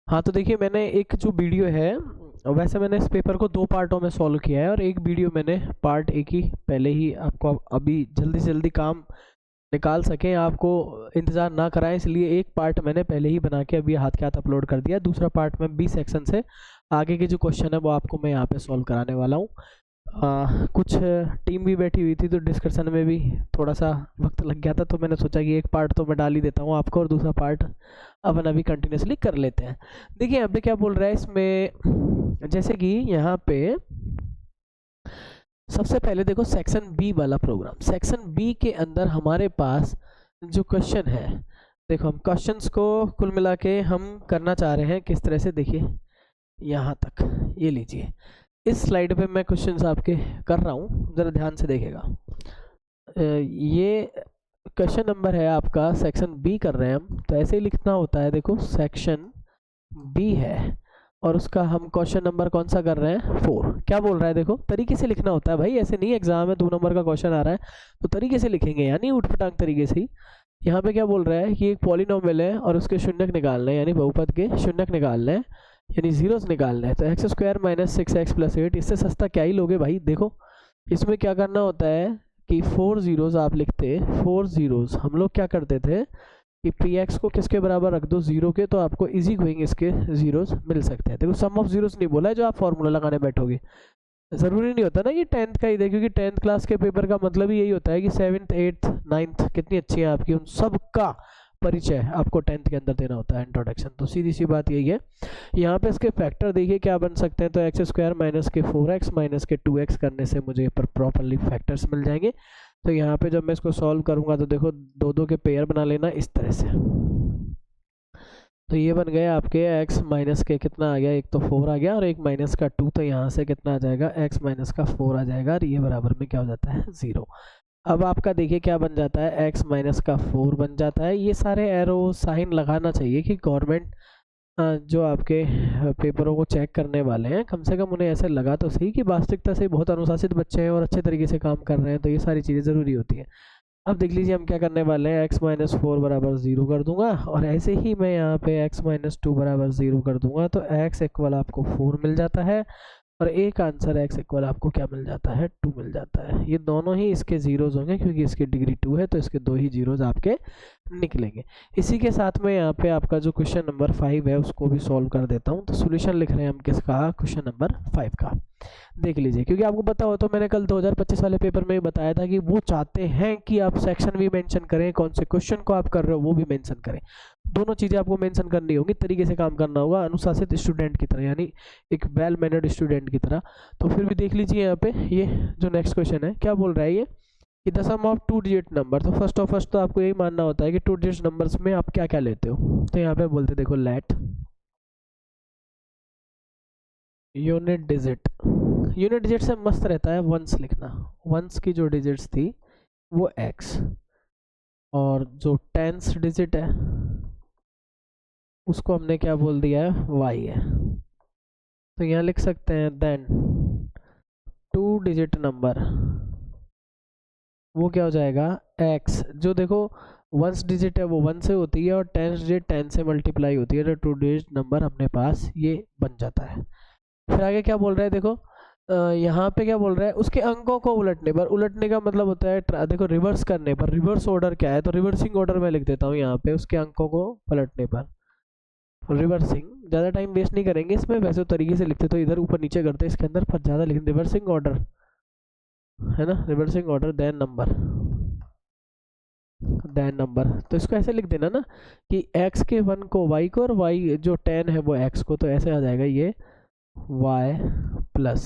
हाँ तो देखिए, मैंने एक जो वीडियो है, वैसे मैंने इस पेपर को 2 पार्टों में सॉल्व किया है, और एक वीडियो मैंने पार्ट एक ही पहले ही आपको अभी जल्दी से जल्दी काम निकाल सकें, आपको इंतज़ार ना कराएं, इसलिए एक पार्ट मैंने पहले ही बना के अभी हाथ के हाथ अपलोड कर दिया। दूसरा पार्ट में बी सेक्शन से आगे के जो क्वेश्चन है वो आपको मैं यहाँ पे सॉल्व कराने वाला हूँ। कुछ टीम भी बैठी हुई थी तो डिस्कशन में भी थोड़ा सा वक्त लग गया था, तो मैंने सोचा कि एक पार्ट तो मैं डाल ही देता हूँ आपको, और दूसरा पार्ट अपन अभी कंटिन्यूसली कर लेते हैं। देखिए यहाँ पे क्या बोल रहा है इसमें, जैसे कि यहाँ पे सबसे पहले देखो सेक्शन बी वाला प्रोग्राम, सेक्शन बी के अंदर हमारे पास जो क्वेश्चन है, देखो हम क्वेश्चंस को कुल मिला के हम करना चाह रहे हैं किस तरह से, देखिए यहाँ तक ये लीजिए, इस स्लाइड पे मैं क्वेश्चंस आपके कर रहा हूँ, ज़रा ध्यान से देखिएगा। ये क्वेश्चन नंबर है आपका, सेक्शन बी कर रहे हैं हम, तो ऐसे ही लिखना होता है। देखो सेक्शन बी है और उसका हम क्वेश्चन नंबर कौन सा कर रहे हैं, 4। क्या बोल रहा है, देखो तरीके से लिखना होता है भाई, ऐसे नहीं एग्जाम में 2 नंबर का क्वेश्चन आ रहा है तो तरीके से लिखेंगे, यानी उठपटांग तरीके से ही। यहाँ पे क्या बोल रहा है कि एक पॉलिनोमियल है और उसके शून्यक निकालने हैं, यानी बहुपद के शून्यक निकालने हैं, यानी जीरोस निकालना है। तो x square minus 6x plus 8, इससे सस्ता क्या ही लोगे भाई। देखो इसमें क्या करना होता है कि 4 जीरोस आप लिखते, 4 जीरोस हम लोग क्या करते थे कि पी एक्स को किसके बराबर रख दो, 0 के, तो आपको इजी गोइंग इसके जीरोस मिल सकते हैं। देखो सम ऑफ जीरोस नहीं बोला है जो आप फॉर्मूला लगाने बैठोगे, ज़रूरी नहीं होता ना कि 10th का ही दे, क्योंकि 10th क्लास के पेपर का मतलब ही यही होता है कि 7th 8th 9th कितनी अच्छी है आपकी, उन सब का परिचय आपको 10th के अंदर देना होता है, इंट्रोडक्शन। तो सीधी सी बात यही है। यहाँ पे इसके फैक्टर देखिए क्या बन सकते हैं, तो एक्स स्क्वायर माइनस के 4x माइनस के 2x करने से मुझे पर प्रॉपरली फैक्टर्स मिल जाएंगे। तो यहाँ पे जब मैं इसको सॉल्व करूँगा तो देखो 2 के पेयर बना लेना इस तरह से, तो ये बन गया आपके x माइनस के कितना आ गया, एक तो 4 आ गया और एक माइनस का 2, तो यहाँ से कितना आ जाएगा, x माइनस का 4 आ जाएगा, और ये बराबर में क्या हो जाता है, 0। अब आपका देखिए क्या बन जाता है, x माइनस का 4 बन जाता है। ये सारे एरो साइन लगाना चाहिए कि गवर्नमेंट जो आपके पेपरों को चेक करने वाले हैं, कम से कम उन्हें ऐसे लगा तो सही कि वास्तविकता से बहुत अनुशासित बच्चे हैं और अच्छे तरीके से काम कर रहे हैं, तो ये सारी चीज़ें ज़रूरी होती हैं। अब देख लीजिए हम क्या करने वाले हैं, x माइनस 4 बराबर 0 कर दूंगा, और ऐसे ही मैं यहाँ पे x माइनस 2 बराबर 0 कर दूंगा, तो x इक्वल आपको 4 मिल जाता है, और एक आंसर x इक्वल आपको क्या मिल जाता है, 2 मिल जाता है। ये दोनों ही इसके जीरोज होंगे क्योंकि इसकी डिग्री 2 है, तो इसके 2 ही जीरोज आपके निकलेंगे। इसी के साथ में यहाँ पे आपका जो क्वेश्चन नंबर 5 है उसको भी सॉल्व कर देता हूँ। तो सोल्यूशन लिख रहे हैं हम किसका, क्वेश्चन नंबर 5 का। देख लीजिए, क्योंकि आपको पता हो तो मैंने कल 2025 वाले पेपर में बताया था कि वो चाहते हैं कि आप सेक्शन भी मेंशन करें, कौन से क्वेश्चन को आप कर रहे हो वो भी मेंशन करें। दोनों चीज़ें आपको मेंशन करनी होगी, तरीके से काम करना होगा, अनुशासित स्टूडेंट की तरह, यानी एक वेल मैनर्ड स्टूडेंट की तरह। तो फिर भी देख लीजिए यहाँ पे ये जो नेक्स्ट क्वेश्चन है क्या बोल रहा है, ये कि the sum of 2 digit number. तो फर्स्ट तो आपको यही मानना होता है कि 2 डिजिट नंबर्स में आप क्या क्या लेते हो। तो यहाँ पे बोलते देखो let unit digit, unit digit से मस्त रहता है वंस लिखना, वंस की जो डिजिट्स थी वो x, और जो टेंस डिजिट है उसको हमने क्या बोल दिया है, y है। तो यहाँ लिख सकते हैं देन 2 डिजिट नंबर वो क्या हो जाएगा, x, जो देखो वंस डिजिट है वो 1 से होती है और टेंस डिजिट 10 से मल्टीप्लाई होती है, तो 2 डिजिट नंबर अपने पास ये बन जाता है। फिर आगे क्या बोल रहा है, देखो यहाँ पे क्या बोल रहा है, उसके अंकों को उलटने पर, उलटने का मतलब होता है देखो रिवर्स करने पर, रिवर्स ऑर्डर क्या है, तो रिवर्सिंग ऑर्डर में लिख देता हूँ यहाँ पे, उसके अंकों को पलटने पर रिवर्सिंग। ज़्यादा टाइम वेस्ट नहीं करेंगे इसमें, वैसे तरीके से लिखते तो इधर ऊपर नीचे करते इसके अंदर, पर ज़्यादा लिख रिवर्सिंग ऑर्डर है ना, reversing order then number, then number. तो इसको ऐसे लिख देना ना कि x के 1 को y को और y जो 10 है वो x को, तो ऐसे आ जाएगा ये y प्लस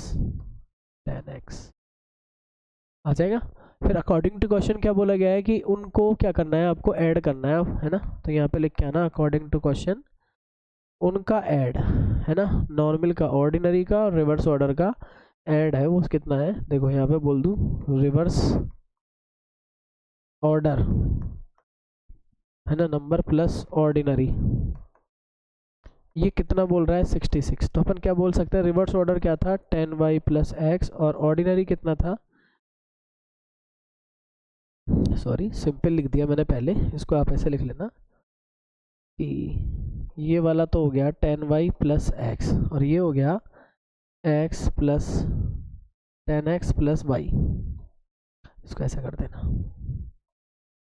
10x आ जाएगा। फिर अकॉर्डिंग टू क्वेश्चन क्या बोला गया है कि उनको क्या करना है, आपको ऐड करना है ना। तो यहाँ पे लिख के आना अकॉर्डिंग टू क्वेश्चन उनका ऐड है ना, नॉर्मल का, ऑर्डिनरी का और रिवर्स ऑर्डर का ऐड है वो कितना है, देखो यहाँ पे बोल दूँ रिवर्स ऑर्डर है ना, नंबर प्लस ऑर्डिनरी, ये कितना बोल रहा है 66। तो अपन क्या बोल सकते हैं, रिवर्स ऑर्डर क्या था 10y प्लस एक्स, और ऑर्डिनरी कितना था, सॉरी सिंपल लिख दिया मैंने पहले, इसको आप ऐसे लिख लेना कि ये वाला तो हो गया 10y प्लस एक्स, और ये हो गया x plus 10x plus Y. इसको ऐसा कर देना।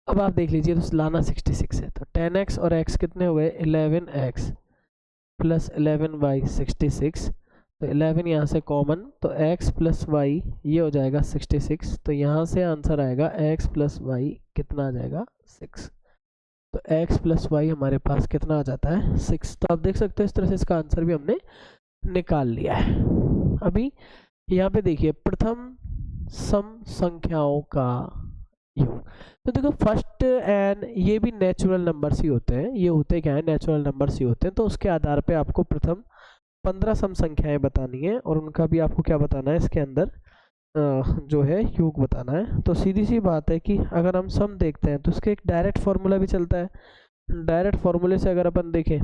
अब आप देख लीजिए, तो लाना 66 है, तो 10x और x कितने हुए 11x प्लस 11y 66, तो 11 यहाँ से कॉमन, तो x प्लस वाई ये हो जाएगा 66, तो यहाँ से आंसर आएगा x प्लस वाई कितना आ जाएगा 6। तो x प्लस वाई हमारे पास कितना आ जाता है 6। तो आप देख सकते हो इस तरह से इसका आंसर भी हमने निकाल लिया है। अभी यहाँ पे देखिए प्रथम सम संख्याओं का योग। तो देखो फर्स्ट एन ये भी नेचुरल नंबर्स ही होते हैं, ये होते क्या है नेचुरल नंबर्स ही होते हैं। तो उसके आधार पे आपको प्रथम 15 सम संख्याएं बतानी है और उनका भी आपको क्या बताना है इसके अंदर जो है योग बताना है। तो सीधी सी बात है कि अगर हम सम देखते हैं तो उसके एक डायरेक्ट फार्मूला भी चलता है। डायरेक्ट फार्मूले से अगर अपन देखें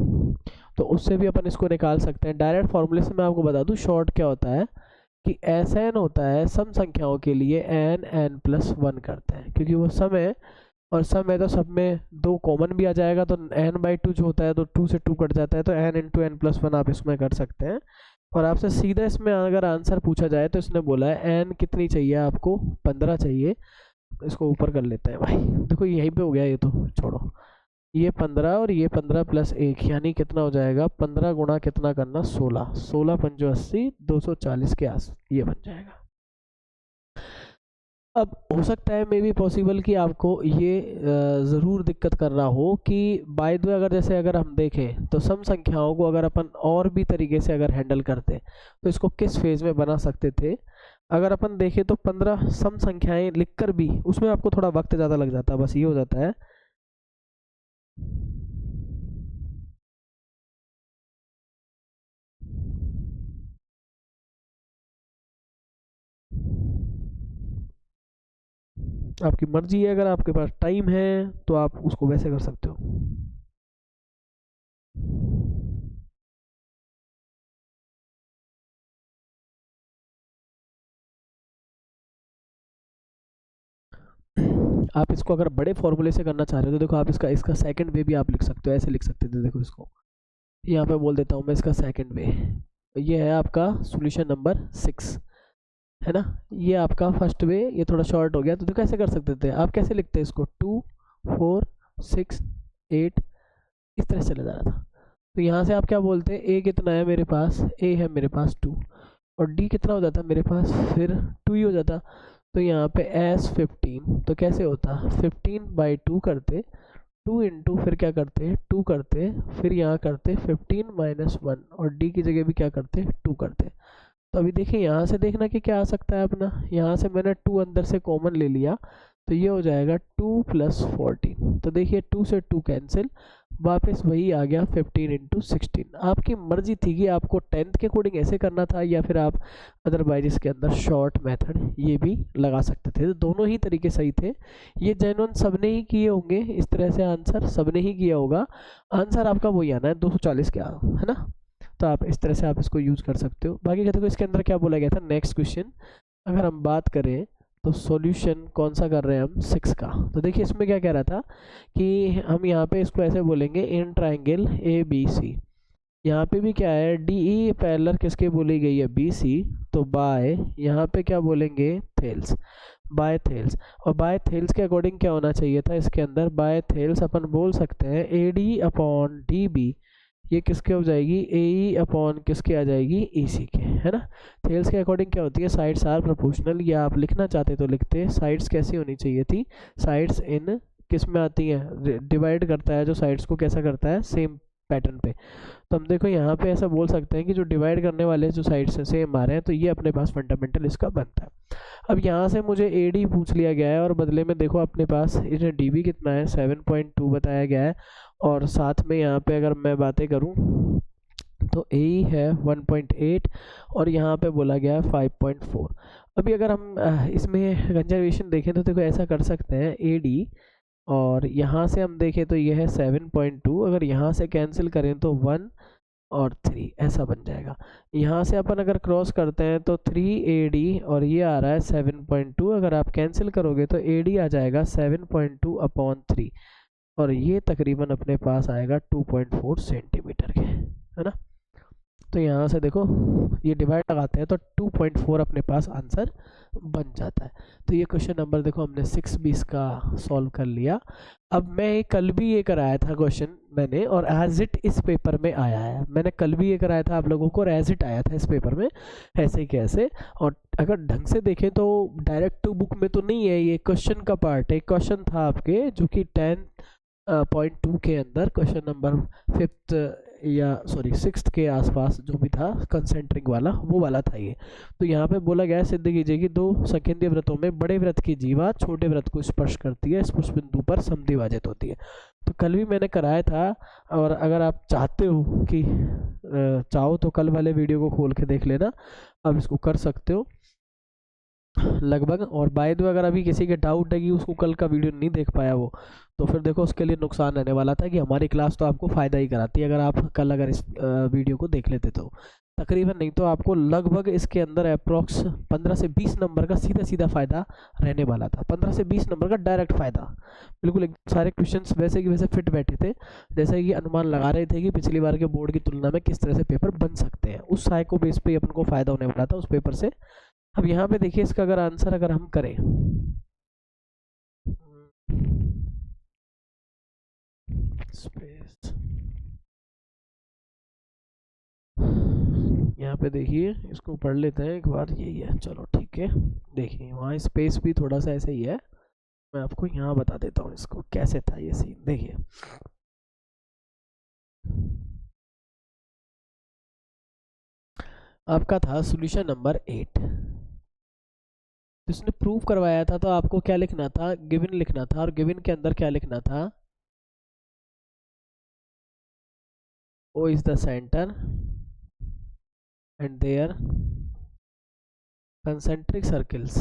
तो उससे भी अपन इसको निकाल सकते हैं। डायरेक्ट फार्मूले से मैं आपको बता दूं शॉर्ट क्या होता है कि एस एन होता है सम संख्याओं के लिए एन एन प्लस 1 करते हैं, क्योंकि वो सम है और सम है तो सब में 2 कॉमन भी आ जाएगा, तो n/2 जो होता है तो 2 से 2 कट जाता है, तो n इंटू एन प्लस 1 आप इसमें कर सकते हैं। और आपसे सीधा इसमें अगर आंसर पूछा जाए तो इसने बोला है n कितनी चाहिए आपको 15 चाहिए। इसको ऊपर कर लेते हैं भाई, देखो यहीं पे हो गया, ये तो छोड़ो, ये 15 और ये 15 प्लस 1 यानी कितना हो जाएगा 15 गुणा कितना करना 16, 16 पंजो 80, 240 के आस ये बन जाएगा। अब हो सकता है मे बी पॉसिबल कि आपको ये ज़रूर दिक्कत कर रहा हो कि बाय द वे अगर जैसे अगर हम देखें तो सम संख्याओं को अगर अपन और भी तरीके से अगर हैंडल करते तो इसको किस फेज़ में बना सकते थे। अगर अपन देखें तो 15 सम संख्याएं लिखकर भी उसमें आपको थोड़ा वक्त ज़्यादा लग जाता है, बस ये हो जाता है। आपकी मर्जी है, अगर आपके पास टाइम है तो आप उसको वैसे कर सकते हो। आप इसको अगर बड़े फॉर्मूले से करना चाह रहे हो तो देखो आप इसका सेकंड वे भी आप लिख सकते हो, ऐसे लिख सकते थे। देखो इसको यहाँ पे बोल देता हूँ मैं इसका सेकंड वे, ये है आपका सॉल्यूशन नंबर 6 है ना। ये आपका फर्स्ट वे, ये थोड़ा शॉर्ट हो गया, तो कैसे कर सकते थे आप, कैसे लिखते हैं इसको 2 4 6 8 इस तरह से चला जा रहा था। तो यहाँ से आप क्या बोलते हैं a कितना है मेरे पास, a है मेरे पास 2 और d कितना हो जाता मेरे पास फिर 2 ही हो जाता। तो यहाँ पे s 15, तो कैसे होता 15/2 करते 2 इंटू फिर क्या करते 2 करते फिर यहाँ करते 15 माइनस 1 और d की जगह भी क्या करते 2 करते। तो अभी देखिए यहाँ से देखना कि क्या आ सकता है अपना, यहाँ से मैंने 2 अंदर से कॉमन ले लिया तो ये हो जाएगा 2 प्लस 14। तो देखिए 2 से 2 कैंसिल, वापस वही आ गया 15 इंटू 16। आपकी मर्जी थी कि आपको 10th के अकॉर्डिंग ऐसे करना था या फिर आप अदरवाइज इसके अंदर शॉर्ट मेथड ये भी लगा सकते थे। तो दोनों ही तरीके सही थे। ये जेन्युइन सबने ही किए होंगे इस तरह से, आंसर सबने ही किया होगा। आंसर आपका वही आना है 240 के है ना। तो आप इस तरह से आप इसको यूज कर सकते हो। बाकी कहते हो इसके अंदर क्या बोला गया था नेक्स्ट क्वेश्चन अगर हम बात करें तो सॉल्यूशन कौन सा कर रहे हैं हम 6 का। तो देखिए इसमें क्या कह रहा था कि हम यहाँ पे इसको ऐसे बोलेंगे इन ट्राइंगल ABC, यहाँ पे भी क्या है DE पैरेलल किसके बोली गई है BC, तो बाय यहाँ पे क्या बोलेंगे थेल्स, बाय थेल्स। और बाय थेल्स के अकॉर्डिंग क्या होना चाहिए था इसके अंदर, बाय थेल्स अपन बोल सकते हैं AD/DB ये किसके हो जाएगी AE अपॉन किसके आ जाएगी EC के, है ना। थेल्स के अकॉर्डिंग क्या होती है साइड्स आर प्रोपोर्शनल, या आप लिखना चाहते तो लिखते साइड्स कैसी होनी चाहिए थी, साइड्स इन किस में आती है डिवाइड करता है जो साइड्स को कैसा करता है सेम पैटर्न पे। तो हम देखो यहाँ पे ऐसा बोल सकते हैं कि जो डिवाइड करने वाले जो साइड्स हैं सेम आ रहे हैं, तो ये अपने पास फंडामेंटल इसका बनता है। अब यहाँ से मुझे AD पूछ लिया गया है और बदले में देखो अपने पास इसे DB कितना है 7.2 बताया गया है और साथ में यहाँ पे अगर मैं बातें करूँ तो AE है 1.8 और यहाँ पे बोला गया है 5.4। अभी अगर हम इसमें कंजर्वेशन देखें तो देखो ऐसा कर सकते हैं AD और यहाँ से हम देखें तो ये है 7.2, अगर यहाँ से कैंसिल करें तो 1 और 3 ऐसा बन जाएगा। यहाँ से अपन अगर क्रॉस करते हैं तो 3AD और ये आ रहा है 7.2, अगर आप कैंसिल करोगे तो AD आ जाएगा 7.2/3 और ये तकरीबन अपने पास आएगा 2.4 सेंटीमीटर के, है ना। तो यहाँ से देखो ये डिवाइड लगाते हैं तो 2.4 अपने पास आंसर बन जाता है। तो ये क्वेश्चन नंबर देखो हमने 6 का सॉल्व कर लिया। अब मैं कल भी ये कराया था क्वेश्चन मैंने, और एज इट इस पेपर में आया है। मैंने कल भी ये कराया था आप लोगों को और एज इट आया था इस पेपर में, ऐसे कैसे। और अगर ढंग से देखें तो डायरेक्ट टू बुक में तो नहीं है, ये क्वेश्चन का पार्ट है। क्वेश्चन था आपके जो कि 10.2 के अंदर क्वेश्चन नंबर 5th या सॉरी 6th के आसपास जो भी था कंसेंट्रिक वाला, वो वाला था ये। तो यहाँ पे बोला गया सिद्ध कीजिए कि दो संकेंद्रीय व्रतों में बड़े व्रत की जीवा छोटे व्रत को स्पर्श करती है, स्पर्श बिंदु पर समद्वि विभाजित होती है। तो कल भी मैंने कराया था, और अगर आप चाहते हो कि चाहो तो कल वाले वीडियो को खोल के देख लेना, आप इसको कर सकते हो लगभग। और बाय द वे अगर अभी किसी के डाउट है कि उसको कल का वीडियो नहीं देख पाया वो, तो फिर देखो उसके लिए नुकसान रहने वाला था कि हमारी क्लास तो आपको फ़ायदा ही कराती है अगर आप कल अगर इस वीडियो को देख लेते तो। तकरीबन नहीं तो आपको लगभग इसके अंदर अप्रॉक्स 15 से 20 नंबर का सीधा सीधा फ़ायदा रहने वाला था। 15 से 20 नंबर का डायरेक्ट फ़ायदा, बिल्कुल एक सारे क्वेश्चंस वैसे कि वैसे फिट बैठे थे, जैसे कि अनुमान लगा रहे थे कि पिछली बार के बोर्ड की तुलना में किस तरह से पेपर बन सकते हैं। उस साइको बेस पे अपन को फ़ायदा होने वाला था उस पेपर से। अब यहाँ पे देखिए इसका अगर आंसर अगर हम करें, स्पेस, यहाँ पे देखिए इसको पढ़ लेते हैं एक बार, यही है, चलो ठीक है। देखिए वहाँ स्पेस भी थोड़ा सा ऐसे ही है, मैं आपको यहाँ बता देता हूँ इसको कैसे था ये सीन। देखिए आपका था सॉल्यूशन नंबर 8, जिसने प्रूव करवाया था। तो आपको क्या लिखना था, गिवन लिखना था, और गिवन के अंदर क्या लिखना था, O is the center and their concentric circles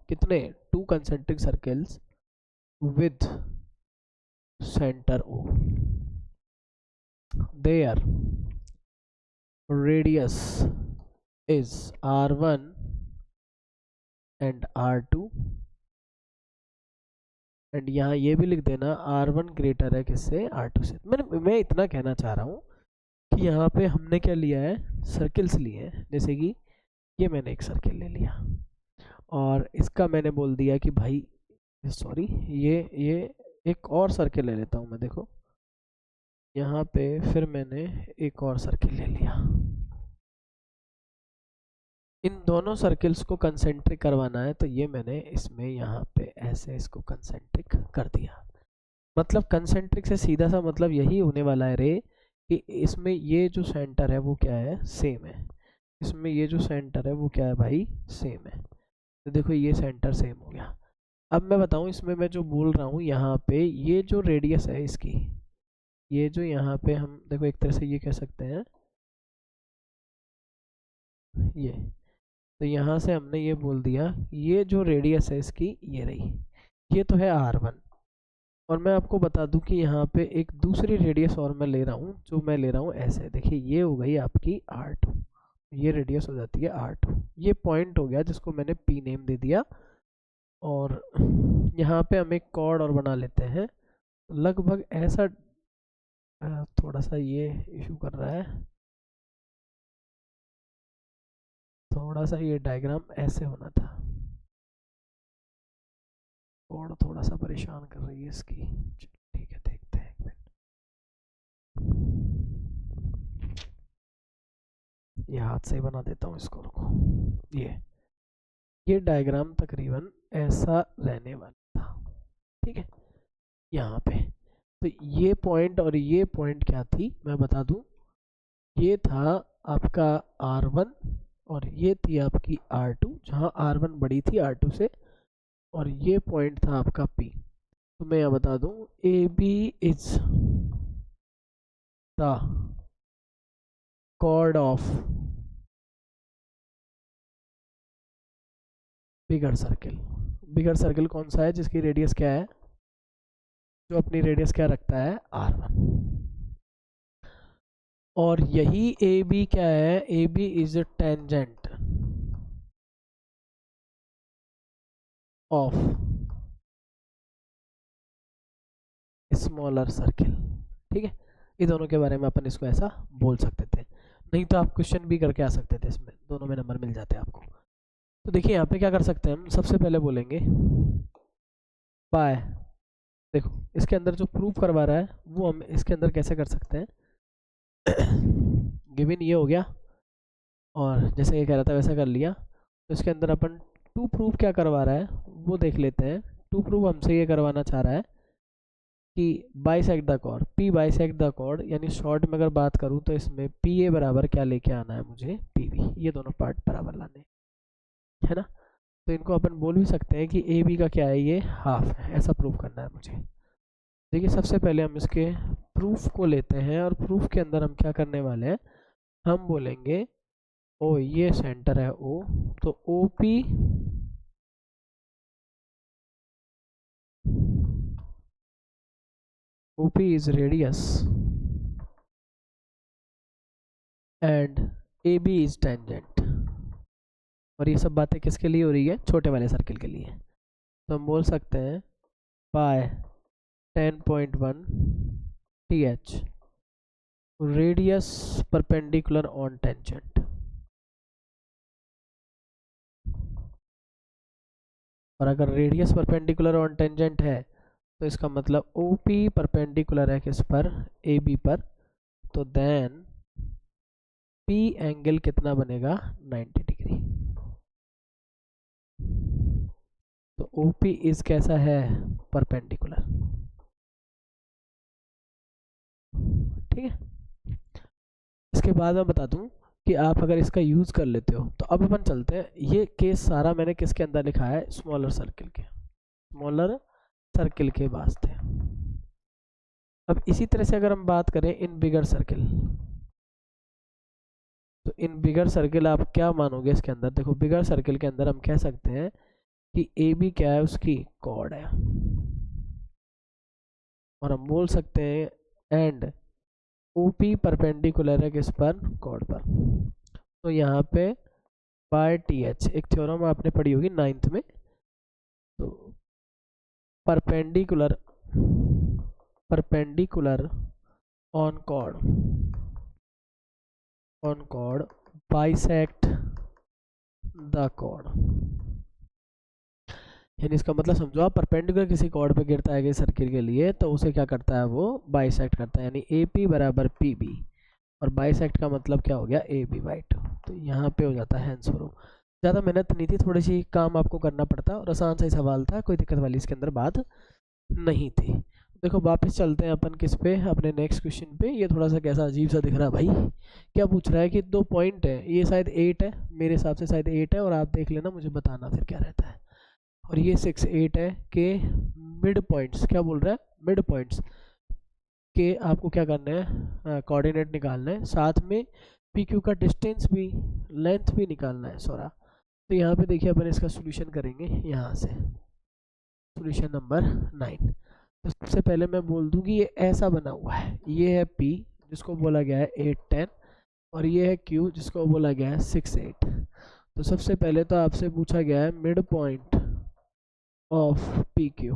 कितने, 2 concentric circles with center O, their radius is R1 and R2, and यहाँ ये भी लिख देना R1 ग्रेटर है किससे, R2 से। मैं इतना कहना चाह रहा हूँ कि यहाँ पे हमने क्या लिया है, सर्किल्स लिए हैं। जैसे कि ये मैंने एक सर्किल ले लिया और इसका मैंने बोल दिया कि भाई सॉरी ये एक और सर्किल ले लेता हूँ मैं। देखो यहाँ पे फिर मैंने एक और सर्किल ले लिया। इन दोनों सर्किल्स को कंसेंट्रिक करवाना है, तो ये मैंने इसमें यहाँ पे ऐसे इसको कंसेंट्रिक कर दिया। मतलब कंसेंट्रिक से सीधा सा मतलब यही होने वाला है रे कि इसमें ये जो सेंटर है वो क्या है, सेम है। इसमें ये जो सेंटर है वो क्या है भाई, सेम है। तो देखो ये सेंटर सेम हो गया। अब मैं बताऊं इसमें मैं जो बोल रहा हूँ, यहाँ पे ये जो रेडियस है इसकी, ये जो यहाँ पे हम देखो एक तरह से ये कह सकते हैं ये, तो यहाँ से हमने ये बोल दिया ये जो रेडियस है इसकी ये रही, ये तो है R1। और मैं आपको बता दूं कि यहाँ पे एक दूसरी रेडियस और मैं ले रहा हूँ, जो मैं ले रहा हूँ ऐसे, देखिए ये हो गई आपकी R2, ये रेडियस हो जाती है R2। ये पॉइंट हो गया जिसको मैंने P नेम दे दिया। और यहाँ पे हम एक कॉर्ड और बना लेते हैं, लगभग ऐसा। थोड़ा सा ये इशू कर रहा है, थोड़ा सा ये डायग्राम ऐसे होना था, कॉर्ड थोड़ा सा परेशान कर रही है इसकी। ठीक है देखते हैं एक मिनट, ये हाथ से ही बना देता हूँ इसको, रुको। ये डायग्राम तकरीबन ऐसा रहने वाला था, ठीक है। यहाँ पे तो ये पॉइंट और ये पॉइंट क्या थी मैं बता दूं, ये था आपका R1 और ये थी आपकी R2, जहाँ R1 बड़ी थी R2 से, और ये पॉइंट था आपका P। तो मैं यहाँ बता दूं AB is the chord of bigger circle. Bigger circle कौन सा है, जिसकी रेडियस क्या है, जो अपनी रेडियस क्या रखता है, R1। और यही ए बी क्या है, A B is tangent of smaller circle. ठीक है, ये दोनों के बारे में अपन इसको ऐसा बोल सकते थे, नहीं तो आप क्वेश्चन भी करके आ सकते थे, इसमें दोनों में नंबर मिल जाते हैं आपको। तो देखिए यहाँ पे क्या कर सकते हैं हम, सबसे पहले बोलेंगे बाय, देखो इसके अंदर जो प्रूफ करवा रहा है वो हम इसके अंदर कैसे कर सकते हैं। गिवन ये हो गया और जैसे ये कह रहा था वैसा कर लिया, तो इसके अंदर अपन टू प्रूफ क्या करवा रहा है वो देख लेते हैं। टू प्रूफ हमसे ये करवाना चाह रहा है कि bisect the chord, P bisect the chord, यानी शॉर्ट में अगर बात करूँ तो इसमें पी ए बराबर क्या लेके आना है मुझे, पी बी, ये दोनों पार्ट बराबर लाने, है ना। तो इनको अपन बोल भी सकते हैं कि ए बी का क्या है, ये हाफ है, ऐसा प्रूफ करना है मुझे। देखिए सबसे पहले हम इसके प्रूफ को लेते हैं और प्रूफ के अंदर हम क्या करने वाले हैं, हम बोलेंगे ओ ये सेंटर है ओ, तो O P OP is radius and AB is tangent। और ये सब बातें किसके लिए हो रही है, छोटे वाले सर्किल के लिए। तो हम बोल सकते हैं पाई 10.1 TH radius perpendicular on tangent. और अगर रेडियस परपेंडिकुलर ऑन टेंजेंट है तो इसका मतलब OP परपेंडिकुलर है किस पर, AB पर, तो देन P एंगल कितना बनेगा, 90 डिग्री। तो OP इज कैसा है, परपेंडिकुलर। ठीक है, इसके बाद मैं बता दूं कि आप अगर इसका यूज कर लेते हो तो अब अपन चलते हैं, ये केस सारा मैंने किसके अंदर लिखा है, स्मॉलर सर्किल के, स्मॉलर सर्किल के वास्ते। अब इसी तरह से अगर हम बात करें इन बिगर सर्किल, तो इन बिगर सर्किल आप क्या मानोगे इसके अंदर, देखो बिगर सर्किल के अंदर हम कह सकते हैं कि ए बी क्या है, उसकी कॉर्ड है, और हम बोल सकते हैं एंड OP परपेंडिकुलर है किस पर, कॉर्ड पर। तो यहाँ पे बाय TH एक थ्योरम आपने पढ़ी होगी 9th में, तो perpendicular on chord bisect the chord. यानी इसका मतलब समझो आप, परपेंडिकुलर किसी कॉर्ड पे गिरता है किसी सर्किल के लिए तो उसे क्या करता है, वो बाइसेक्ट करता है, यानी AP बराबर PB, और बाइसेक्ट का मतलब क्या हो गया, AB बाई 2। तो यहाँ पे हो जाता है आंसर। ज़्यादा मेहनत नहीं थी, थोड़ी सी काम आपको करना पड़ता और आसान सा ही सवाल था, कोई दिक्कत वाली इसके अंदर बात नहीं थी। देखो वापस चलते हैं अपन किस पे, अपने नेक्स्ट क्वेश्चन पे। ये थोड़ा सा कैसा अजीब सा दिख रहा है भाई, क्या पूछ रहा है कि 2 पॉइंट है, ये शायद 8 है, मेरे हिसाब से शायद 8 है, और आप देख लेना मुझे बताना फिर क्या रहता है। और ये 6 8 है के मिड पॉइंट्स, क्या बोल रहा है, मिड पॉइंट्स के आपको क्या करना है, कोऑर्डिनेट निकालना है, साथ में PQ का डिस्टेंस भी, लेंथ भी निकालना है सोरा। तो यहाँ पे देखिए अपन इसका सोल्यूशन करेंगे, यहाँ से सोल्यूशन नंबर 9। तो सबसे पहले मैं बोल दूँ कि ये ऐसा बना हुआ है, ये है P जिसको बोला गया है 8 10, और ये है Q जिसको बोला गया है 6 8। तो सबसे पहले तो आपसे पूछा गया है मिड पॉइंट ऑफ PQ,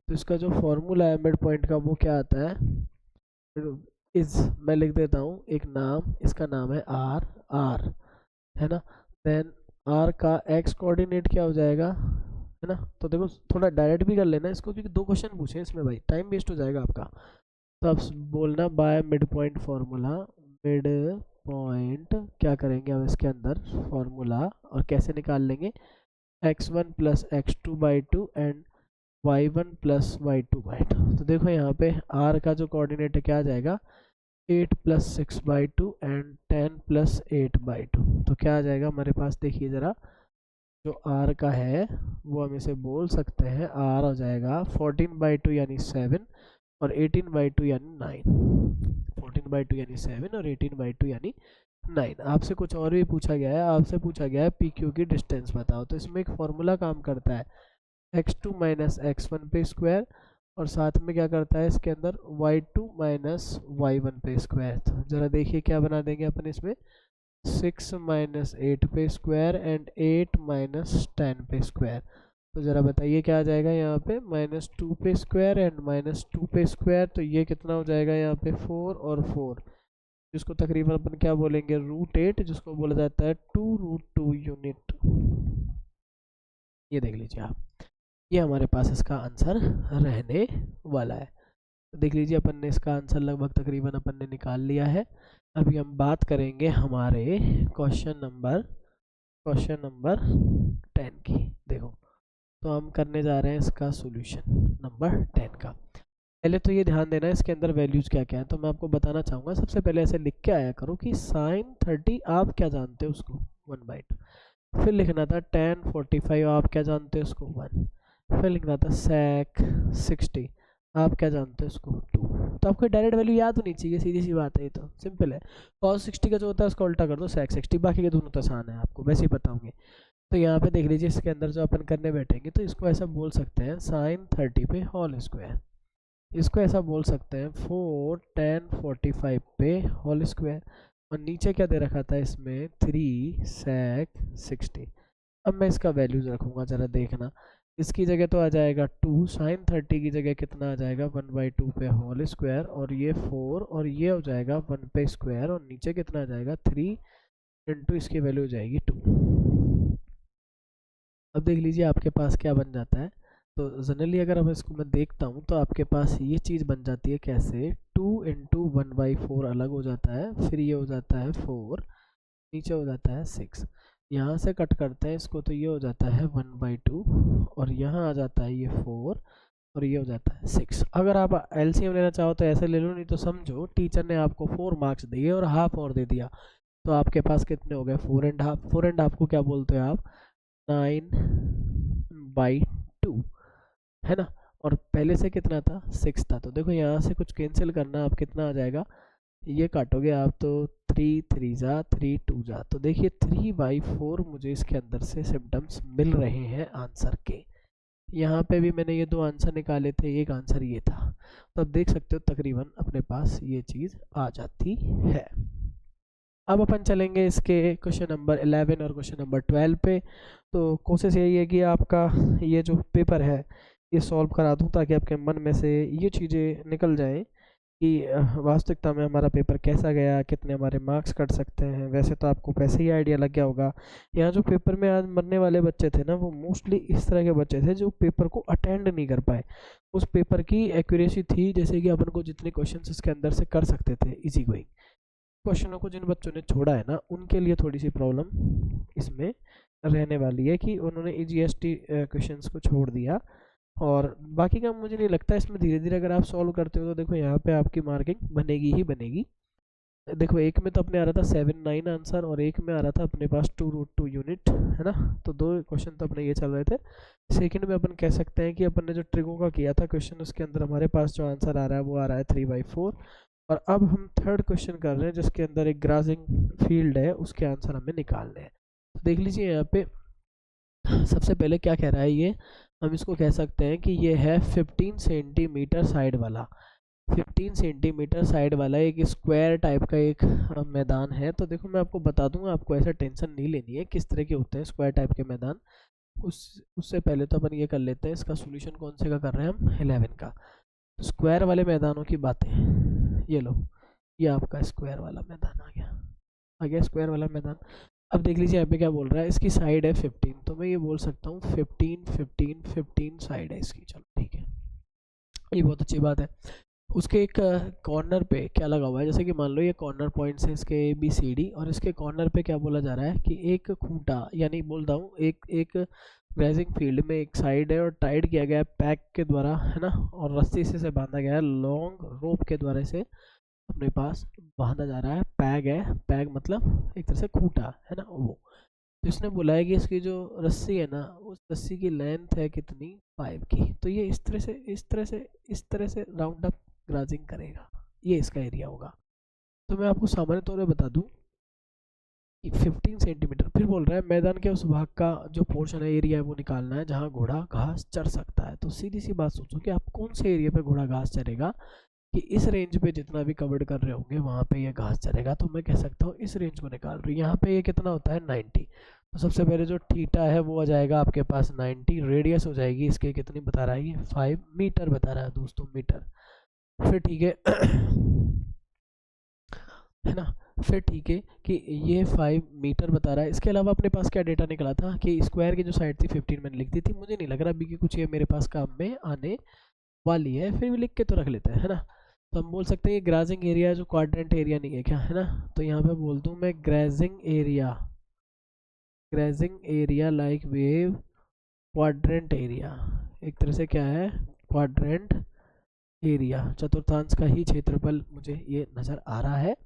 तो इसका जो फॉर्मूला है मिड पॉइंट का वो क्या आता है, इज, मैं लिख देता हूँ एक नाम, इसका नाम है R, है ना। देन R का x कोऑर्डिनेट क्या हो जाएगा, है ना। तो देखो थोड़ा डायरेक्ट भी कर लेना इसको, क्योंकि 2 क्वेश्चन पूछे इसमें भाई, टाइम वेस्ट हो जाएगा आपका। तो अब बोलना by mid point formula, mid point क्या करेंगे अब इसके अंदर फॉर्मूला, और कैसे निकाल लेंगे, x1 plus x2 by 2 and y1 plus y2 by 2। तो देखो यहाँ पे r का जो कोऑर्डिनेट है क्या आ जाएगा, 8 plus 6 by 2 and 10 plus 8 by 2। तो क्या आ जाएगा हमारे पास, देखिए ज़रा, जो r का है वो हम इसे बोल सकते हैं, r हो जाएगा 14 बाई 2 यानी 7, और 18 बाई 2 यानी 9। 14 बाई 2 यानी 7 और 18 बाई 2 यानी 9। आपसे कुछ और भी पूछा गया है, आपसे पूछा गया है PQ की डिस्टेंस बताओ। तो इसमें एक फॉर्मूला काम करता है, x2 माइनस x1 पे स्क्वायर और साथ में क्या करता है इसके अंदर y2 माइनस y1 पे स्क्वायर। तो ज़रा देखिए क्या बना देंगे अपन इसमें, 6 माइनस 8 पे स्क्वायर एंड 8 माइनस 10 पे स्क्वायर। तो ज़रा बताइए क्या आ जाएगा यहाँ पे, -2 पे स्क्वायर एंड -2 पे स्क्वायर। तो ये कितना हो जाएगा यहाँ पे 4 और 4, जिसको तकरीबन अपन क्या बोलेंगे √8, जिसको बोला जाता है 2√2 यूनिट। ये देख लीजिए आप, ये हमारे पास इसका आंसर रहने वाला है। तो देख लीजिए अपन ने इसका आंसर लगभग तकरीबन अपन ने निकाल लिया है। अभी हम बात करेंगे हमारे क्वेश्चन नंबर 10 की। देखो, तो हम करने जा रहे हैं इसका सॉल्यूशन नंबर 10 का। पहले तो ये ध्यान देना है इसके अंदर वैल्यूज क्या क्या है। तो मैं आपको बताना चाहूँगा, सबसे पहले ऐसे लिख के आया करो कि sin 30 आप क्या जानते हो उसको 1/2। फिर लिखना था tan 45 आप क्या जानते हो उसको 1। फिर लिखना था sec 60 आप क्या जानते हो उसको 2। तो आपको डायरेक्ट वैल्यू याद होनी चाहिए, सीधी सी बात है, ये तो सिंपल है। cos 60 का जो होता है उसका उल्टा कर दो sec 60, बाकी के दोनों तो आसान है, आपको वैसे ही पता होंगे। तो यहाँ पे देख लीजिए इसके अंदर जो अपन करने बैठेंगे तो इसको ऐसा बोल सकते हैं sin 30 पे होल स्क्वायर। इसको ऐसा बोल सकते हैं 4 tan 45 पे होल स्क्वायर। और नीचे क्या दे रखा था इसमें 3 sec 60। अब मैं इसका वैल्यूज रखूँगा, ज़रा देखना। इसकी जगह तो आ जाएगा 2, sin 30 की जगह कितना आ जाएगा 1/2 पे होल स्क्वायर, और ये 4 और ये हो जाएगा 1 पे स्क्वायर, और नीचे कितना आ जाएगा 3 इंटू इसकी वैल्यू हो जाएगी 2। अब देख लीजिए आपके पास क्या बन जाता है। तो जनरली अगर अब इसको मैं देखता हूँ तो आपके पास ये चीज़ बन जाती है कैसे, 2 इंटू 1/4 अलग हो जाता है, फिर ये हो जाता है 4, नीचे हो जाता है 6। यहाँ से कट करते हैं इसको तो ये हो जाता है 1/2, और यहाँ आ जाता है ये 4, और ये हो जाता है 6। अगर आप एलसीएम लेना चाहो तो ऐसे ले लो, नहीं तो समझो टीचर ने आपको 4 मार्क्स दिए और हाफ और दे दिया, तो आपके पास कितने हो गए 4.5। 4.5 को क्या बोलते हो आप, 9/2 है ना। और पहले से कितना था 6 था। तो देखो यहाँ से कुछ कैंसिल करना, आप कितना आ जाएगा, ये काटोगे आप तो 3 3 जा 3 2 जा। तो देखिए 3/4 मुझे इसके अंदर से सिम्टम्स मिल रहे हैं आंसर के। यहाँ पे भी मैंने ये 2 आंसर निकाले थे, एक आंसर ये था। तो आप देख सकते हो तकरीबन अपने पास ये चीज़ आ जाती है। अब अपन चलेंगे इसके क्वेश्चन नंबर 11 और क्वेश्चन नंबर 12 पे। तो कोशिश यही है कि आपका ये जो पेपर है ये सॉल्व करा दूं, ताकि आपके मन में से ये चीज़ें निकल जाएं कि वास्तविकता में हमारा पेपर कैसा गया, कितने हमारे मार्क्स कट सकते हैं। वैसे तो आपको पैसे ही आइडिया लग गया होगा। यहाँ जो पेपर में आज मरने वाले बच्चे थे ना, वो मोस्टली इस तरह के बच्चे थे जो पेपर को अटेंड नहीं कर पाए। उस पेपर की एक्यूरेसी थी जैसे कि अपन को जितने क्वेश्चन इसके अंदर से कर सकते थे इजी गोइंग। क्वेश्चनों को जिन बच्चों ने छोड़ा है ना, उनके लिए थोड़ी सी प्रॉब्लम इसमें रहने वाली है कि उन्होंने ईजीएसटी क्वेश्चंस को छोड़ दिया। और बाकी का मुझे नहीं लगता, इसमें धीरे धीरे अगर आप सॉल्व करते हो तो देखो यहाँ पे आपकी मार्किंग बनेगी ही बनेगी। देखो एक में तो अपने आ रहा था 7 9 आंसर, और एक में आ रहा था अपने पास 2√2 यूनिट, है ना। तो 2 क्वेश्चन तो अपने ये चल रहे थे। सेकंड में अपन कह सकते हैं कि अपन ने जो ट्रिगो का किया था क्वेश्चन, उसके अंदर हमारे पास जो आंसर आ रहा है वो आ रहा है 3/4। और अब हम थर्ड क्वेश्चन कर रहे हैं जिसके अंदर एक ग्राजिंग फील्ड है, उसके आंसर हमें निकालने हैं। तो देख लीजिए यहाँ पे सबसे पहले क्या कह रहा है ये, हम इसको कह सकते हैं कि ये है 15 सेंटीमीटर साइड वाला, 15 सेंटीमीटर साइड वाला एक स्क्वायर टाइप का एक मैदान है। तो देखो मैं आपको बता दूंगा, आपको ऐसा टेंशन नहीं लेनी है किस तरह के होते हैं स्क्वायर टाइप के मैदान। उससे पहले तो अपन ये कर लेते हैं इसका सोल्यूशन कौन से का कर रहे हैं हम, 11 का। स्क्वायर वाले मैदानों की बातें, ये लो, ये आपका स्क्वायर वाला मैदान आ गया स्क्वायर वाला मैदान। अब देख लीजिए यहाँ पे क्या बोल रहा है, इसकी साइड है 15, तो मैं ये बोल सकता हूँ 15 15 15 साइड है इसकी। चलो ठीक है, ये बहुत अच्छी बात है। उसके एक कॉर्नर पे क्या लगा हुआ है, जैसे कि मान लो ये कॉर्नर पॉइंट्स है इसके ABCD, और इसके कॉर्नर पे क्या बोला जा रहा है कि एक खूंटा, यानी बोलता हूँ एक ग्रेजिंग फील्ड में एक साइड है और टाइड किया गया है पैक के द्वारा, है ना, और रस्सी से बांधा गया है, लॉन्ग रोप के द्वारा इसे अपने पास बांधा जा रहा है। पैग है, पैग मतलब एक तरह से खूंटा है ना वो। तो इसने बोला है कि इसकी जो रस्सी है ना, उस रस्सी की लेंथ है कितनी 5 की। तो ये इस तरह से राउंड अप ग्राजिंग करेगा, ये इसका एरिया होगा। तो मैं आपको सामान्य तौर पे बता दूं 15 सेंटीमीटर। फिर बोल रहा है मैदान के उस भाग का जो पोर्शन है, एरिया है, वो निकालना है जहाँ घोड़ा घास चर सकता है। तो सीधी सी बात सोचो कि आप कौन से एरिया पे घोड़ा घास चरेगा, कि इस रेंज पे जितना भी कवर्ड कर रहे होंगे वहाँ पे ये घास चरेगा। तो मैं कह सकता हूँ इस रेंज को निकाल रही हूँ। यहाँ पे ये कितना होता है 90। तो सबसे पहले जो थीटा है वो आ जाएगा आपके पास 90, रेडियस हो जाएगी इसके कितनी बता रहा है, ये 5 मीटर बता रहा है दोस्तों, मीटर। फिर ठीक है है ना। फिर ठीक है कि ये 5 मीटर बता रहा है। इसके अलावा अपने पास क्या डेटा निकला था कि स्क्वायर की जो साइड थी 15 मैंने लिख दी थी। मुझे नहीं लग रहा अभी कि कुछ ये मेरे पास काम में आने वाली है, फिर भी लिख के तो रख लेते हैं, है ना। तो हम बोल सकते हैं ये ग्राजिंग एरिया जो क्वाड्रेंट एरिया नहीं है क्या, है ना। तो यहाँ पे बोल दूँ मैं grazing area, grazing area like wave quadrant area, एक तरह से क्या है, क्वाड्रेंट एरिया, चतुर्थांश का ही क्षेत्रफल मुझे ये नज़र आ रहा है।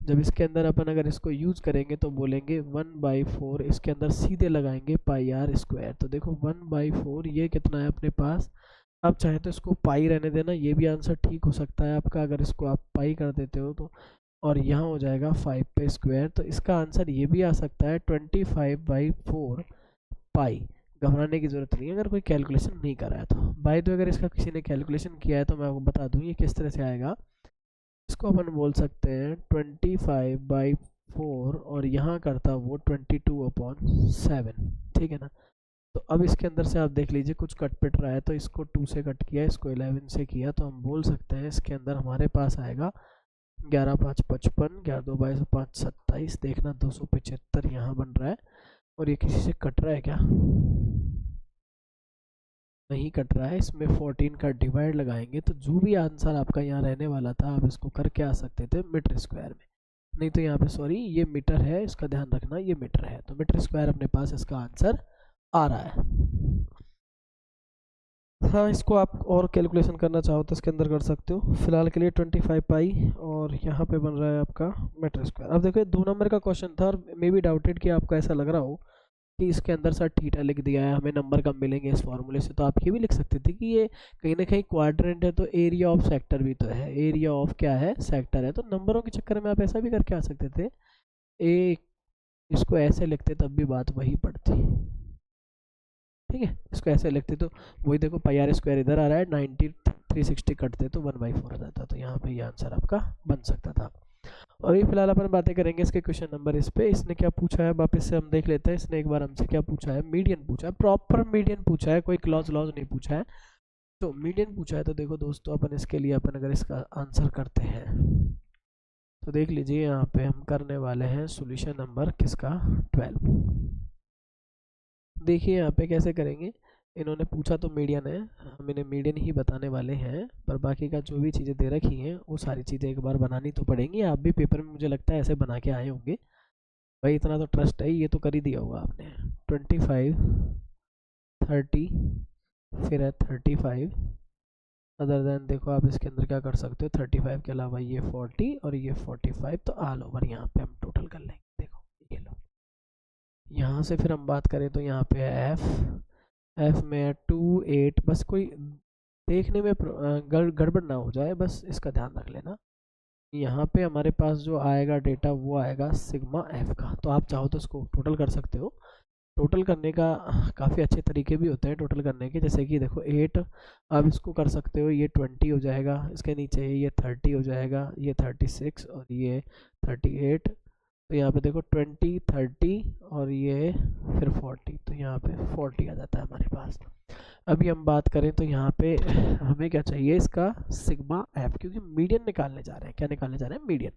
जब इसके अंदर अपन अगर इसको यूज करेंगे तो बोलेंगे 1/4, इसके अंदर सीधे लगाएंगे पाई आर स्क्वायर। तो देखो 1/4 ये कितना है अपने पास। आप चाहे तो इसको पाई रहने देना, ये भी आंसर ठीक हो सकता है आपका अगर इसको आप पाई कर देते हो तो। और यहाँ हो जाएगा 5 पे स्क्वायर। तो इसका आंसर ये भी आ सकता है 25/4 पाई। घबराने की ज़रूरत नहीं है अगर कोई कैलकुलेशन नहीं करा है तो। बाय द वे अगर इसका किसी ने कैलकुलेशन किया है तो मैं आपको बता दूँ ये किस तरह से आएगा। इसको अपन बोल सकते हैं 25/4 और यहाँ करता वो 22/7, ठीक है ना। तो अब इसके अंदर से आप देख लीजिए कुछ कट पिट रहा है, तो इसको 2 से कट किया, इसको 11 से किया, तो हम बोल सकते हैं इसके अंदर हमारे पास आएगा 11×5 55, 11×2 = 27। देखना 275 यहाँ बन रहा है। और ये किसी से कट रहा है क्या, नहीं कट रहा है। इसमें 14 का डिवाइड लगाएंगे तो जो भी आंसर आपका यहाँ रहने वाला था आप इसको करके आ सकते थे मीटर स्क्वायर में। नहीं तो यहाँ पे सॉरी ये मीटर है, इसका ध्यान रखना, ये मीटर है, तो मीटर स्क्वायर अपने पास इसका आंसर आ रहा है। हाँ, इसको आप और कैलकुलेशन करना चाहो तो इसके अंदर कर सकते हो। फिलहाल के लिए 25 पाई और यहाँ पे बन रहा है आपका मीटर स्क्वायर। अब देखो 2 नंबर का क्वेश्चन था और मे बी डाउटेड कि आपको ऐसा लग रहा हो कि इसके अंदर सर थीटा लिख दिया है, हमें नंबर कम मिलेंगे इस फॉर्मूले से। तो आप ये भी लिख सकते थे कि ये कहीं ना कहीं क्वाड्रेंट है तो एरिया ऑफ सेक्टर भी तो है, एरिया ऑफ क्या है, सेक्टर है। तो नंबरों के चक्कर में आप ऐसा भी करके आ सकते थे, ए इसको ऐसे लिखते तब भी बात वही पड़ती, ठीक है। इसको ऐसे लिखते तो वही देखो पाई आर स्क्वायर इधर आ रहा है, 90 360 कटते तो 1/4 आ जाता। तो यहाँ पे ये आंसर आपका बन सकता था। और ये फिलहाल अपन बातें करेंगे इसके क्वेश्चन नंबर इस पे। इसने क्या पूछा है वापस से हम देख लेते हैं। इसने एक बार हमसे क्या पूछा है, मीडियन पूछा है, प्रॉपर मीडियन पूछा है, कोई क्लॉज लॉज नहीं पूछा है। तो मीडियन पूछा है तो देखो दोस्तों अपन इसके लिए अपन अगर इसका आंसर करते हैं तो देख लीजिए यहाँ पे हम करने वाले हैं सॉल्यूशन नंबर किसका, 12। देखिए यहाँ पे कैसे करेंगे। इन्होंने पूछा तो मीडियन है, हम इन्हें मीडियन ही बताने वाले हैं, पर बाकी का जो भी चीज़ें दे रखी हैं वो सारी चीज़ें एक बार बनानी तो पड़ेंगी। आप भी पेपर में मुझे लगता है ऐसे बना के आए होंगे भाई, इतना तो ट्रस्ट है, ये तो कर ही दिया होगा आपने। 25 30 फिर है 35 अदर देन, देखो आप इसके अंदर क्या कर सकते हो, 35 के अलावा ये 40 और ये 45, तो ऑल ओवर यहाँ पे हम टोटल कर लेंगे। देखो ये लो, यहाँ से फिर हम बात करें तो यहाँ पे है एफ में है 2 8, बस कोई देखने में गड़बड़ ना हो जाए, बस इसका ध्यान रख लेना। यहाँ पे हमारे पास जो आएगा डेटा वो आएगा सिग्मा एफ का। तो आप चाहो तो इसको टोटल कर सकते हो। टोटल करने का काफ़ी अच्छे तरीके भी होते हैं टोटल करने के, जैसे कि देखो 8 आप इसको कर सकते हो, ये 20 हो जाएगा, इसके नीचे ये 30 हो जाएगा, ये 36 और ये 38। तो यहाँ पे देखो 20 30 और ये फिर 40, तो यहाँ पे 40 आ जाता है हमारे पास। अभी हम बात करें तो यहाँ पे हमें क्या चाहिए, इसका सिग्मा एफ, क्योंकि मीडियन निकालने जा रहे हैं। क्या निकालने जा रहे हैं, मीडियन।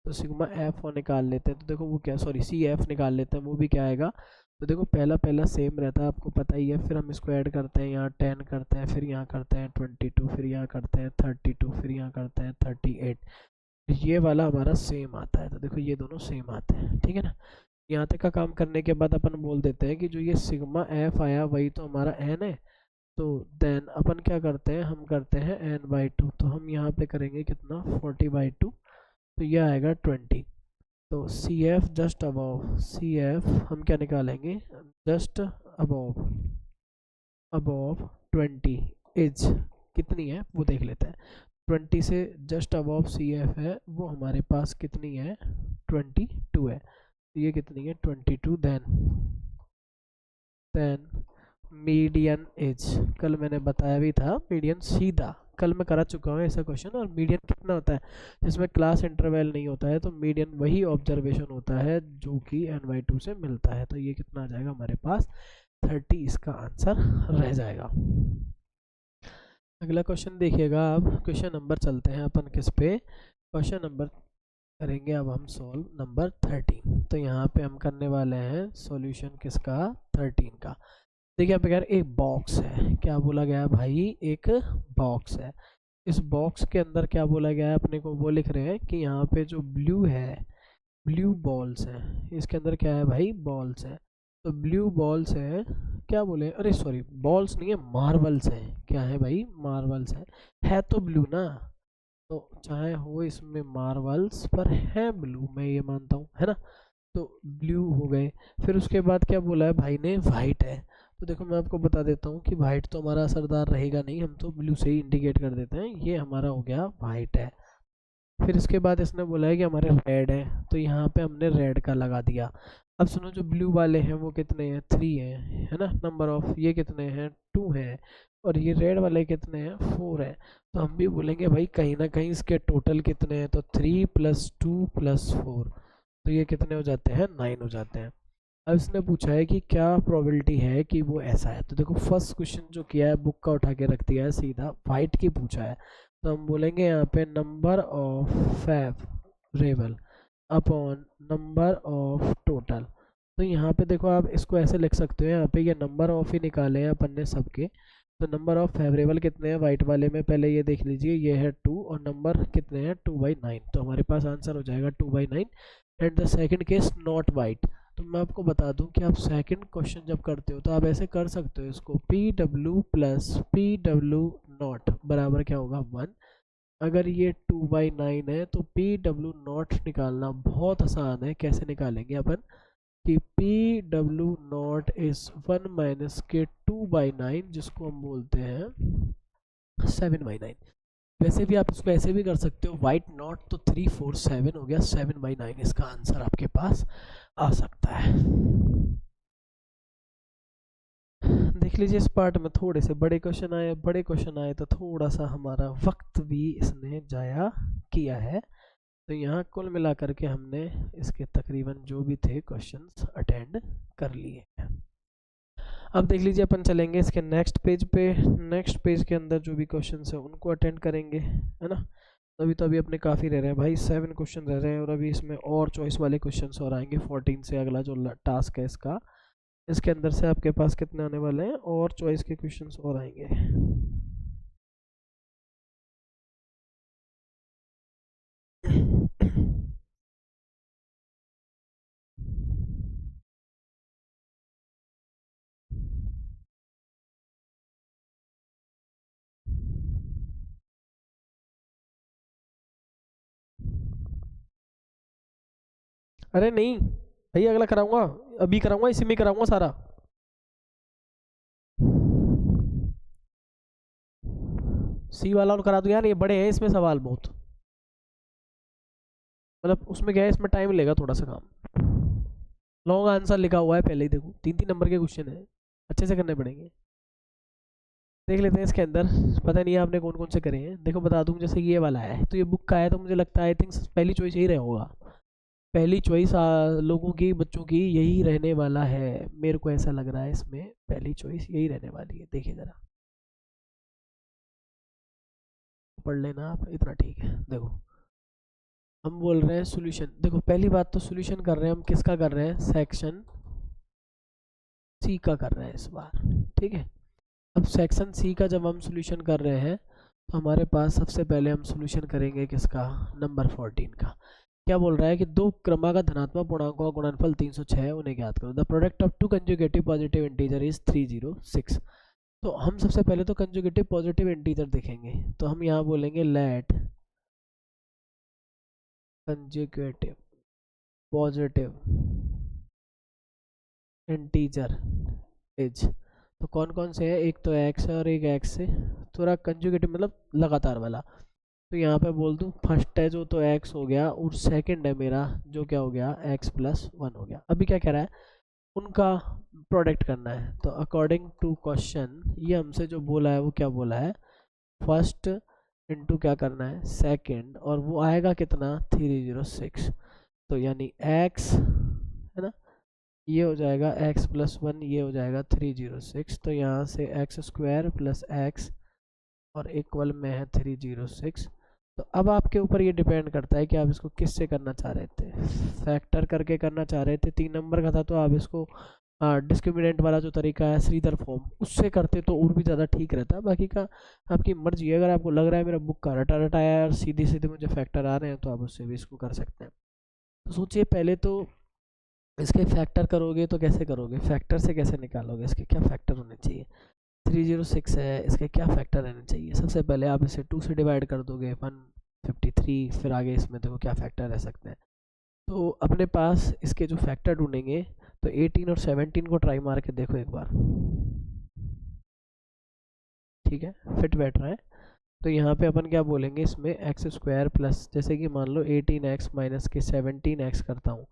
तो सिग्मा एफ और निकाल लेते हैं। तो देखो वो क्या, सॉरी सी एफ निकाल लेते हैं, वो भी क्या आएगा। तो देखो पहला पहला सेम रहता है, आपको पता ही है। फिर हम इसको ऐड करते हैं, यहाँ 10 करते हैं, फिर यहाँ करते हैं 22, फिर यहाँ करते हैं 32, फिर यहाँ करते हैं 38। ये वाला हमारा सेम आता है। तो देखो ये दोनों सेम आते हैं, ठीक है ना। यहाँ तक का काम करने के बाद अपन बोल देते हैं कि जो ये सिग्मा एफ आया वही तो हमारा एन है। तो देन अपन क्या करते हैं, हम करते हैं n/2। तो हम यहाँ पे करेंगे कितना, 40/2, तो ये आएगा 20। तो C F just above, C F हम क्या निकालेंगे, जस्ट अबव, अबव 20 इज कितनी है वो देख लेते हैं। 20 से जस्ट अबव सी एफ है वो हमारे पास कितनी है, 22 है। ये कितनी है 22। देन मीडियन एज, कल मैंने बताया भी था मीडियन सीधा, कल मैं करा चुका हूँ ऐसा क्वेश्चन। और मीडियन कितना होता है, जिसमें क्लास इंटरवल नहीं होता है, तो मीडियन वही ऑब्जर्वेशन होता है जो कि NY2 से मिलता है। तो ये कितना आ जाएगा हमारे पास 30, इसका आंसर रह जाएगा। अगला क्वेश्चन देखिएगा आप, क्वेश्चन नंबर चलते हैं अपन किस पे, क्वेश्चन नंबर करेंगे अब हम सॉल्व नंबर 13। तो यहाँ पे हम करने वाले हैं सॉल्यूशन किसका 13 का। देखिए यहाँ पे यार एक बॉक्स है, क्या बोला गया है भाई, एक बॉक्स है। इस बॉक्स के अंदर क्या बोला गया है अपने को, वो लिख रहे हैं कि यहाँ पे जो ब्लू है, ब्लू बॉल्स हैं, इसके अंदर क्या है भाई, बॉल्स है। तो ब्लू बॉल्स है, क्या बोले, अरे सॉरी बॉल्स नहीं है, मार्बल्स है। क्या है भाई, मार्बल्स है तो ब्लू ना, तो चाहे हो इसमें मार्बल्स पर है ब्लू, मैं ये मानता हूँ, है ना। तो ब्लू हो गए। फिर उसके बाद क्या बोला है भाई ने, वाइट है। तो देखो मैं आपको बता देता हूँ कि वाइट तो हमारा असरदार रहेगा नहीं, हम तो ब्लू से ही इंडिकेट कर देते हैं, ये हमारा हो गया वाइट है। फिर इसके बाद इसने बोला है कि हमारे रेड है, तो यहाँ पे हमने रेड का लगा दिया। अब सुनो, जो ब्लू वाले हैं वो कितने हैं, 3 हैं, है ना, नंबर ऑफ, ये कितने हैं 2 हैं, और ये रेड वाले कितने हैं 4 हैं। तो हम भी बोलेंगे भाई कहीं ना कहीं इसके टोटल कितने हैं, तो 3 + 2 + 4, तो ये कितने हो जाते हैं 9 हो जाते हैं। अब इसने पूछा है कि क्या प्रोबेबिलिटी है कि वो ऐसा है। तो देखो फर्स्ट क्वेश्चन जो किया है, बुक का उठा के रख दिया है, सीधा वाइट की पूछा है। तो हम बोलेंगे यहाँ पे number of favourable upon number of total. तो यहाँ पे देखो आप इसको ऐसे लिख सकते हो, यहाँ पे ये नंबर ऑफ ही निकाले हैं अपन ने सबके। तो नंबर ऑफ फेवरेबल कितने हैं वाइट वाले में, पहले ये देख लीजिए, ये है 2, और नंबर कितने हैं 2/9। तो हमारे पास आंसर हो जाएगा 2/9। And the second case not white. तो मैं आपको बता दूं कि आप सेकंड क्वेश्चन जब करते हो तो आप ऐसे कर सकते हो इसको, PW + PW0 बराबर क्या होगा 1। अगर ये 2/9 है तो PW0 निकालना बहुत आसान है। कैसे निकालेंगे अपन कि PW0 इज 1 - के 2/9, जिसको हम बोलते हैं 7/9। वैसे भी आप इसको ऐसे भी कर सकते हो, वाइट नॉट, तो 3 4 7 हो गया, 7/9 इसका आंसर आपके पास आ सकता है। देख लीजिए इस पार्ट में थोड़े से बड़े क्वेश्चन आए, बड़े क्वेश्चन आए तो थोड़ा सा हमारा वक्त भी इसने जाया किया है। तो यहाँ कुल मिलाकर के हमने इसके तकरीबन जो भी थे क्वेश्चंस अटेंड कर लिए हैं। अब देख लीजिए अपन चलेंगे इसके नेक्स्ट पेज पे। नेक्स्ट पेज के अंदर जो भी क्वेश्चंस है उनको अटेंड करेंगे, है ना। तो अभी अपने काफ़ी रह रहे हैं भाई, 7 क्वेश्चन रह रहे हैं, और अभी इसमें और चॉइस वाले क्वेश्चंस और आएंगे 14 से। अगला जो टास्क है इसका, इसके अंदर से आपके पास कितने आने वाले हैं, और चॉइस के क्वेश्चंस और आएंगे। अरे नहीं भैया, अगला कराऊंगा, अभी कराऊंगा, इसी में कराऊंगा सारा। सी वाला और करा दूं यार, ये बड़े हैं इसमें सवाल बहुत, मतलब उसमें क्या है, इसमें टाइम लेगा थोड़ा सा काम। लॉन्ग आंसर लिखा हुआ है पहले ही, देखो 3 3 नंबर के क्वेश्चन है, अच्छे से करने पड़ेंगे। देख लेते हैं इसके अंदर, पता नहीं आपने कौन कौन से करे हैं। देखो बता दूं, जैसे ये वाला है तो ये बुक का है, तो मुझे लगता है आई थिंक पहली चॉइस यही रहा होगा। पहली चॉइस लोगों की, बच्चों की यही रहने वाला है, मेरे को ऐसा लग रहा है इसमें पहली चॉइस यही रहने वाली है। देखिए ज़रा पढ़ लेना आप, इतना ठीक है। देखो हम बोल रहे हैं सॉल्यूशन, देखो पहली बात तो सॉल्यूशन कर रहे हैं हम, किसका कर रहे हैं, सेक्शन सी का कर रहे हैं इस बार, ठीक है। अब सेक्शन सी का जब हम सॉल्यूशन कर रहे हैं तो हमारे पास सबसे पहले हम सॉल्यूशन करेंगे किसका, नंबर 14 का। क्या बोल रहा है कि दो क्रमागत धनात्मक पूर्णांकों का गुणनफल 306 है, उन्हें ज्ञात करो। The product of two conjugative positive integer is 306। तो हम सबसे पहले तो कंजुगेटिव पॉजिटिव इंटीजर देखेंगे, तो हम यहाँ बोलेंगे let conjugative positive integer is, तो कौन कौन से है, एक तो एक्स है और एक एक्स से थोड़ा कंजुगेटिव मतलब लगातार वाला। तो यहाँ पे बोल दूँ फर्स्ट है जो तो x हो गया और सेकंड है मेरा जो क्या हो गया x+1 हो गया। अभी क्या कह रहा है, उनका प्रोडक्ट करना है। तो अकॉर्डिंग टू क्वेश्चन ये हमसे जो बोला है वो क्या बोला है, फर्स्ट इंटू क्या करना है सेकंड, और वो आएगा कितना 306। तो यानी x है ना, ये हो जाएगा x+1, ये हो जाएगा 306। तो यहाँ से x² + x और इक्वल में है 306। तो अब आपके ऊपर ये डिपेंड करता है कि आप इसको किस से करना चाह रहे थे, फैक्टर करके करना चाह रहे थे 3 नंबर का था तो आप इसको डिस्क्रिमिनेंट वाला जो तरीका है श्रीधर फॉर्म उससे करते तो और भी ज़्यादा ठीक रहता। बाकी का आपकी मर्जी है, अगर आपको लग रहा है मेरा बुक का रटा रटा है और सीधे सीधे मुझे फैक्टर आ रहे हैं तो आप उससे भी इसको कर सकते हैं। तो सोचिए पहले तो इसके फैक्टर करोगे तो कैसे करोगे, फैक्टर से कैसे निकालोगे, इसके क्या फैक्टर होने चाहिए, 306 है इसके क्या फैक्टर रहने चाहिए। सबसे पहले आप इसे 2 से डिवाइड कर दोगे 153, फिर आगे इसमें देखो क्या फैक्टर रह सकते हैं। तो अपने पास इसके जो फैक्टर ढूंढेंगे तो 18 और 17 को ट्राई मार के देखो एक बार, ठीक है फिट बैठ रहा है। तो यहाँ पे अपन क्या बोलेंगे इसमें x² प्लस, जैसे कि मान लो 18x माइनस के 17x करता हूँ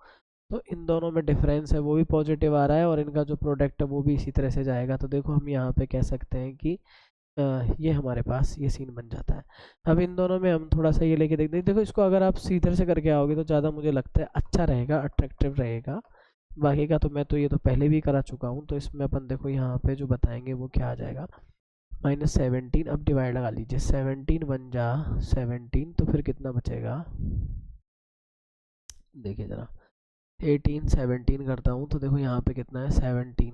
तो इन दोनों में डिफरेंस है वो भी पॉजिटिव आ रहा है और इनका जो प्रोडक्ट है वो भी इसी तरह से जाएगा। तो देखो हम यहाँ पे कह सकते हैं कि ये हमारे पास ये सीन बन जाता है। अब इन दोनों में हम थोड़ा सा ये लेके देखते हैं, देखो इसको अगर आप सीधे से करके आओगे तो ज़्यादा मुझे लगता है अच्छा रहेगा, अट्रैक्टिव रहेगा। बाकी का तो मैं तो ये तो पहले भी करा चुका हूँ। तो इसमें अपन देखो यहाँ पे जो बताएंगे वो क्या आ जाएगा, -17। अब डिवाइड लगा लीजिए, 17 बन जा 17 तो फिर कितना बचेगा, देखिए ज़रा 18 17 करता हूँ तो देखो यहाँ पे कितना है 17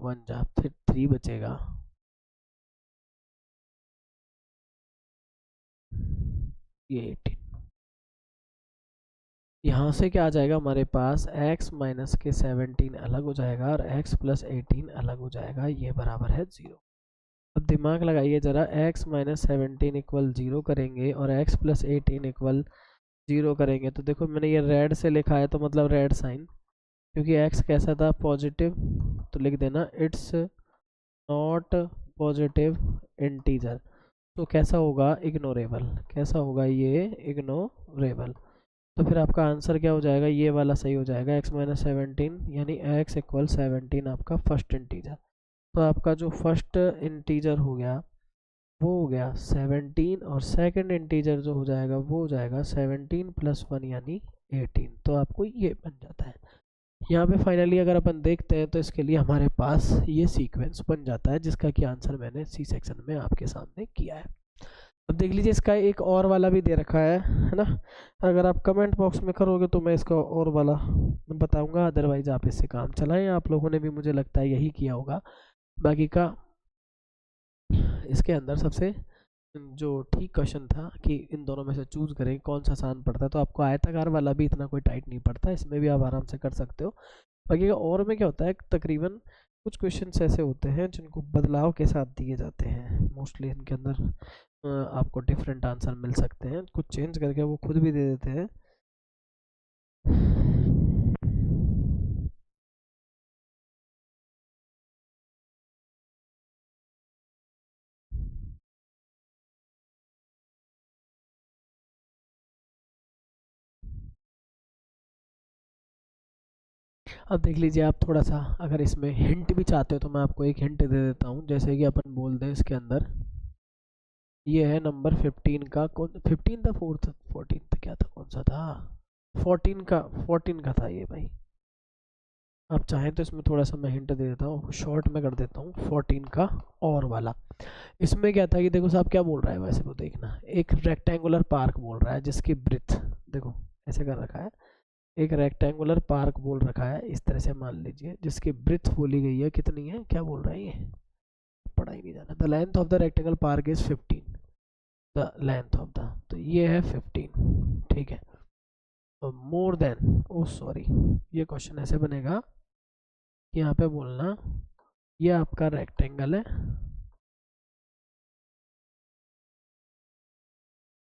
1 जा, फिर 3 बचेगा, ये 18। यहाँ से क्या आ जाएगा हमारे पास x माइनस के 17 अलग हो जाएगा और x + 18 अलग हो जाएगा, ये बराबर है 0। अब दिमाग लगाइए ज़रा, x माइनस 17 इक्वल 0 करेंगे और x + 18 इक्वल 0 करेंगे तो देखो मैंने ये रेड से लिखा है तो मतलब रेड साइन, क्योंकि x कैसा था पॉजिटिव, तो लिख देना इट्स नॉट पॉजिटिव इंटीजर। तो कैसा होगा इग्नोरेबल, कैसा होगा ये इग्नोरेबल। तो फिर आपका आंसर क्या हो जाएगा, ये वाला सही हो जाएगा, x माइनस 17 यानी x इक्वल 17 आपका फर्स्ट इंटीजर। तो आपका जो फर्स्ट इंटीजर हो गया वो हो गया 17 और सेकंड इंटीजर जो हो जाएगा वो हो जाएगा 17 + 1 यानी 18। तो आपको ये बन जाता है। यहाँ पे फाइनली अगर अपन देखते हैं तो इसके लिए हमारे पास ये सीक्वेंस बन जाता है जिसका कि आंसर मैंने सी सेक्शन में आपके सामने किया है। अब देख लीजिए इसका एक और वाला भी दे रखा है ना, अगर आप कमेंट बॉक्स में करोगे तो मैं इसका और वाला बताऊंगा, अदरवाइज आप इससे काम चलाएं। आप लोगों ने भी मुझे लगता है यही किया होगा। बाकी का इसके अंदर सबसे जो ठीक क्वेश्चन था कि इन दोनों में से चूज करें कौन सा आसान पड़ता है, तो आपको आयताकार वाला भी इतना कोई टाइट नहीं पड़ता, इसमें भी आप आराम से कर सकते हो। बाकी का और में क्या होता है, तकरीबन कुछ क्वेश्चंस ऐसे होते हैं जिनको बदलाव के साथ दिए जाते हैं, मोस्टली इनके अंदर आपको डिफरेंट आंसर मिल सकते हैं, कुछ चेंज करके वो खुद भी दे देते हैं। अब देख लीजिए आप थोड़ा सा अगर इसमें हिंट भी चाहते हो तो मैं आपको एक हिंट दे देता हूँ। जैसे कि अपन बोल दें इसके अंदर ये है नंबर 15 का, कौन 15 था, 4 14 था, क्या था, कौन सा था, 14 का था ये भाई। आप चाहें तो इसमें थोड़ा सा मैं हिंट दे देता हूँ, शॉर्ट में कर देता हूँ 14 का और वाला। इसमें क्या था कि देखो साहब क्या बोल रहा है, वैसे वो देखना एक रेक्टेंगुलर पार्क बोल रहा है जिसकी ब्रिथ देखो ऐसे कर रखा है, एक रेक्टेंगुलर पार्क बोल रखा है इस तरह से मान लीजिए, जिसकी ब्रिथ बोली गई है कितनी है, क्या बोल रहा है ये, पढ़ा ही नहीं जाना। The length of the rectangle park is 15, the length of the, तो ये है 15, ठीक है। मोर देन, ओ सॉरी, ये क्वेश्चन ऐसे बनेगा कि यहाँ पे बोलना ये आपका रेक्टेंगल है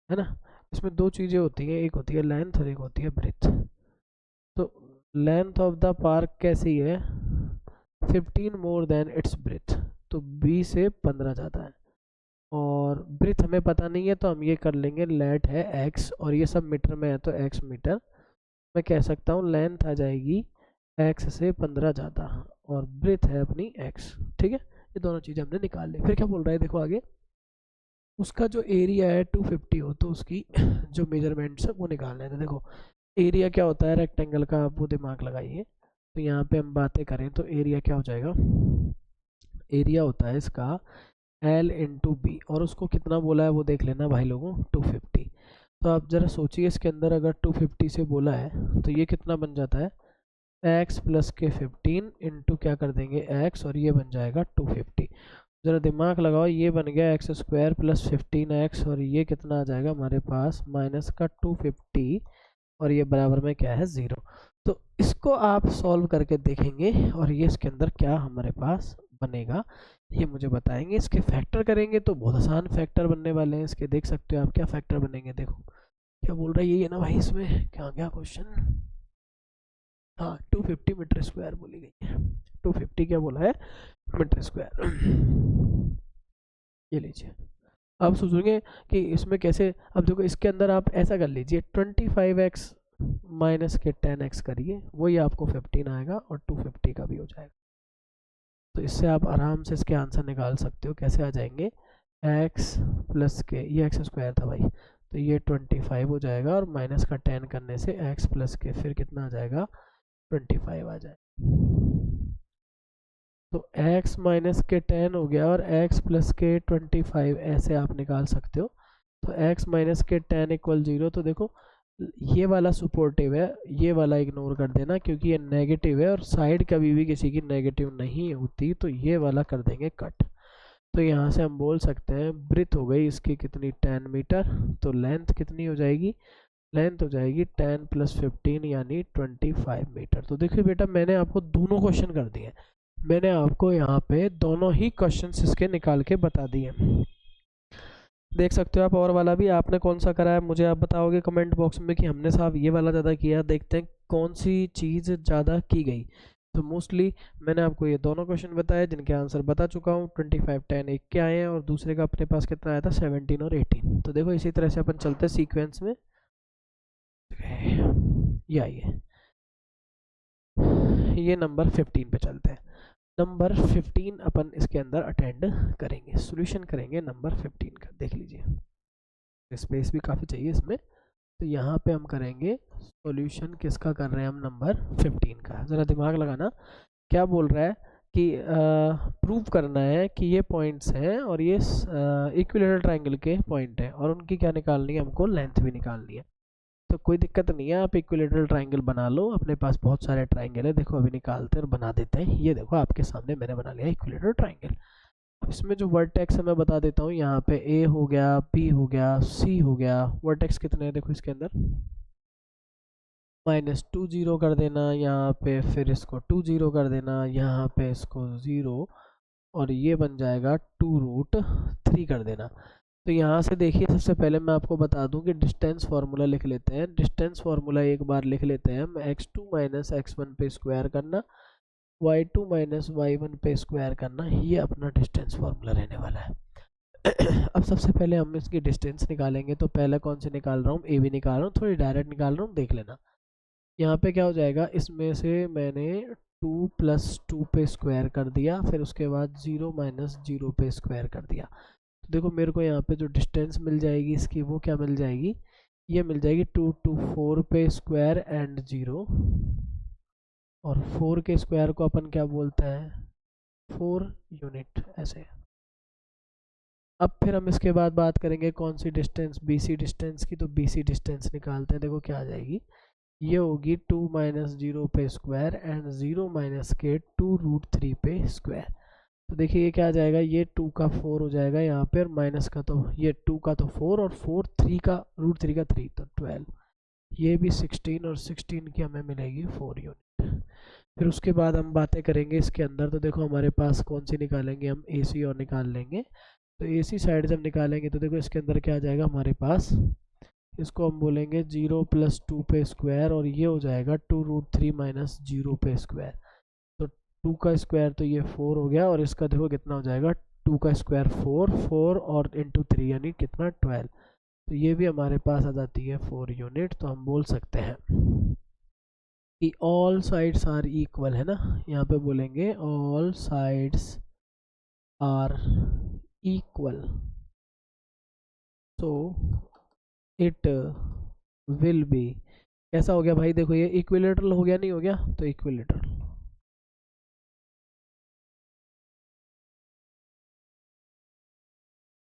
ना, इसमें दो चीज़ें होती हैं, एक होती है लेंथ और एक होती है ब्रिथ। तो लेंथ ऑफ द पार्क कैसी है, 15 मोर देन इट्स ब्रिथ, तो 20 से 15 ज़्यादा है। और ब्रीथ हमें पता नहीं है तो हम ये कर लेंगे लेट है x, और ये सब मीटर में है तो x मीटर। मैं कह सकता हूँ लेंथ आ जाएगी x से 15 ज़्यादा, और ब्रीथ है अपनी x। ठीक है, ये दोनों चीज़ें हमने निकाल ली। फिर क्या बोल रहा है देखो आगे, उसका जो एरिया है 250 हो तो उसकी जो मेजरमेंट्स है वो निकालना है। तो देखो एरिया क्या होता है रेक्टेंगल का, आप वो दिमाग लगाइए। तो यहाँ पे हम बातें करें तो एरिया क्या हो जाएगा, एरिया होता है इसका L इंटू बी, और उसको कितना बोला है वो देख लेना भाई लोगों, 250। तो आप ज़रा सोचिए इसके अंदर अगर 250 से बोला है तो ये कितना बन जाता है, x प्लस के 15 इंटू क्या कर देंगे x, और ये बन जाएगा 250। ज़रा दिमाग लगाओ, ये बन गया एक्स स्क्वायर प्लस 15x, और ये कितना आ जाएगा हमारे पास माइनस का 250, और ये बराबर में क्या है 0। तो इसको आप सॉल्व करके देखेंगे और ये इसके अंदर क्या हमारे पास बनेगा ये मुझे बताएंगे। इसके फैक्टर करेंगे तो बहुत आसान फैक्टर बनने वाले हैं इसके, देख सकते हो आप क्या फैक्टर बनेंगे। देखो क्या बोल रहा है, ये है ना भाई, इसमें क्या गया क्वेश्चन, हाँ 250 मीटर स्क्वायर बोली गई है, 250 क्या बोला है मीटर स्क्वायर। ये लीजिए, अब सोचेंगे कि इसमें कैसे, अब देखो इसके अंदर आप ऐसा कर लीजिए 25x माइनस के 10x करिए, वही आपको 15 आएगा और 250 का भी हो जाएगा। तो इससे आप आराम से इसके आंसर निकाल सकते हो। कैसे आ जाएंगे, x प्लस के, ये एक्स स्क्वायर था भाई, तो ये 25 हो जाएगा, और माइनस का 10 करने से x प्लस के फिर कितना आ जाएगा 25 आ जाएगा। तो x माइनस के 10 हो गया और x प्लस के 25, ऐसे आप निकाल सकते हो। तो x माइनस के 10 इक्वल 0। तो देखो ये वाला सपोर्टिव है, ये वाला इग्नोर कर देना क्योंकि ये नेगेटिव है, और साइड कभी भी किसी की नेगेटिव नहीं होती, तो ये वाला कर देंगे कट। तो यहाँ से हम बोल सकते हैं ब्रीथ हो गई इसकी कितनी 10 मीटर, तो लेंथ कितनी हो जाएगी, लेंथ हो जाएगी 10 प्लस 15 यानी 25 मीटर। तो देखिए बेटा मैंने आपको दोनों क्वेश्चन कर दिए, मैंने आपको यहाँ पे दोनों ही क्वेश्चंस इसके निकाल के बता दिए, देख सकते हो आप। और वाला भी आपने कौन सा करा है मुझे आप बताओगे कमेंट बॉक्स में कि हमने साहब ये वाला ज़्यादा किया, देखते हैं कौन सी चीज़ ज़्यादा की गई। तो मोस्टली मैंने आपको ये दोनों क्वेश्चन बताए जिनके आंसर बता चुका हूँ। 25 10 एक के आए हैं, और दूसरे का अपने पास कितना आया था 17 और 18। तो देखो इसी तरह से अपन चलते सीक्वेंस में, ये आइए ये नंबर 15 पे चलते हैं। नंबर 15 अपन इसके अंदर अटेंड करेंगे, सॉल्यूशन करेंगे नंबर 15 का। देख लीजिए स्पेस भी काफ़ी चाहिए इसमें, तो यहाँ पे हम करेंगे सॉल्यूशन किसका कर रहे हैं हम, नंबर 15 का। ज़रा दिमाग लगाना, क्या बोल रहा है कि प्रूव करना है कि ये पॉइंट्स हैं और ये इक्विलेटरल ट्रायंगल के पॉइंट हैं, और उनकी क्या निकालनी है हमको, लेंथ भी निकालनी है। तो कोई दिक्कत नहीं है, आप इक्विलेटरल ट्रायंगल बना लो, अपने पास बहुत सारे ट्रायंगल है। देखो अभी निकालते हैं और बना देते हैं। ये देखो आपके सामने मैंने बना लिया इक्विलेटरल ट्रायंगल। अब इसमें जो वर्टेक्स है मैं बता देता हूँ, यहाँ पे ए हो गया, बी हो गया, सी हो गया। वर्टेक्स कितने हैं देखो इसके अंदर, -2 0 कर देना यहाँ पे, फिर इसको 2 0 कर देना यहाँ पे, इसको 0, और ये बन जाएगा 2√3 कर देना। तो यहाँ से देखिए सबसे पहले मैं आपको बता दूं कि डिस्टेंस फार्मूला लिख लेते हैं। डिस्टेंस फार्मूला एक बार लिख लेते हैं हम, x2 माइनस x1 पे स्क्वायर करना, y2 माइनस y1 पे स्क्वायर करना, ये अपना डिस्टेंस फार्मूला रहने वाला है। अब सबसे पहले हम इसकी डिस्टेंस निकालेंगे, तो पहले कौन से निकाल रहा हूँ, ए बी निकाल रहा हूँ, थोड़ी डायरेक्ट निकाल रहा हूँ, देख लेना। यहाँ पे क्या हो जाएगा, इसमें से मैंने 2 + 2 पे स्क्वायर कर दिया, फिर उसके बाद 0 माइनस 0 पे स्क्वायर कर दिया। तो देखो मेरे को यहाँ पे जो डिस्टेंस मिल जाएगी इसकी, वो क्या मिल जाएगी, ये मिल जाएगी 2 to 4 पे स्क्वायर एंड 0, और 4 के स्क्वायर को अपन क्या बोलते हैं 4 यूनिट, ऐसे। अब फिर हम इसके बाद बात करेंगे कौन सी डिस्टेंस, BC डिस्टेंस की। तो BC डिस्टेंस निकालते हैं, देखो क्या आ जाएगी, ये होगी 2 माइनस 0 पे स्क्वायर एंड 0 माइनस के 2√3 पे स्क्वायर। तो देखिए ये क्या आ जाएगा, ये 2 का 4 हो जाएगा यहाँ पे, और माइनस का तो ये 2 का तो 4 और 4 3 का √3 का 3, तो 12, ये भी 16, और 16 की हमें मिलेगी 4 यूनिट। फिर उसके बाद हम बातें करेंगे इसके अंदर। तो देखो हमारे पास कौन सी निकालेंगे हम, AC और निकाल लेंगे। तो AC साइड से हम निकालेंगे तो देखो इसके अंदर क्या आ जाएगा हमारे पास, इसको हम बोलेंगे 0 + 2 पे स्क्वायर, और ये हो जाएगा 2√3 माइनस 0 पे स्क्वायर। तो 2 का स्क्वायर तो ये 4 हो गया, और इसका देखो कितना हो जाएगा 2 का स्क्वायर 4, 4 और इंटू 3 यानी कितना 12। तो ये भी हमारे पास आ जाती है 4 यूनिट। तो हम बोल सकते हैं कि ऑल साइड्स आर इक्वल, है ना, यहाँ पे बोलेंगे ऑल साइड्स आर इक्वल, तो इट विल बी, कैसा हो गया भाई, देखो ये इक्विलेटरल हो गया नहीं हो गया, तो इक्विलेटरल।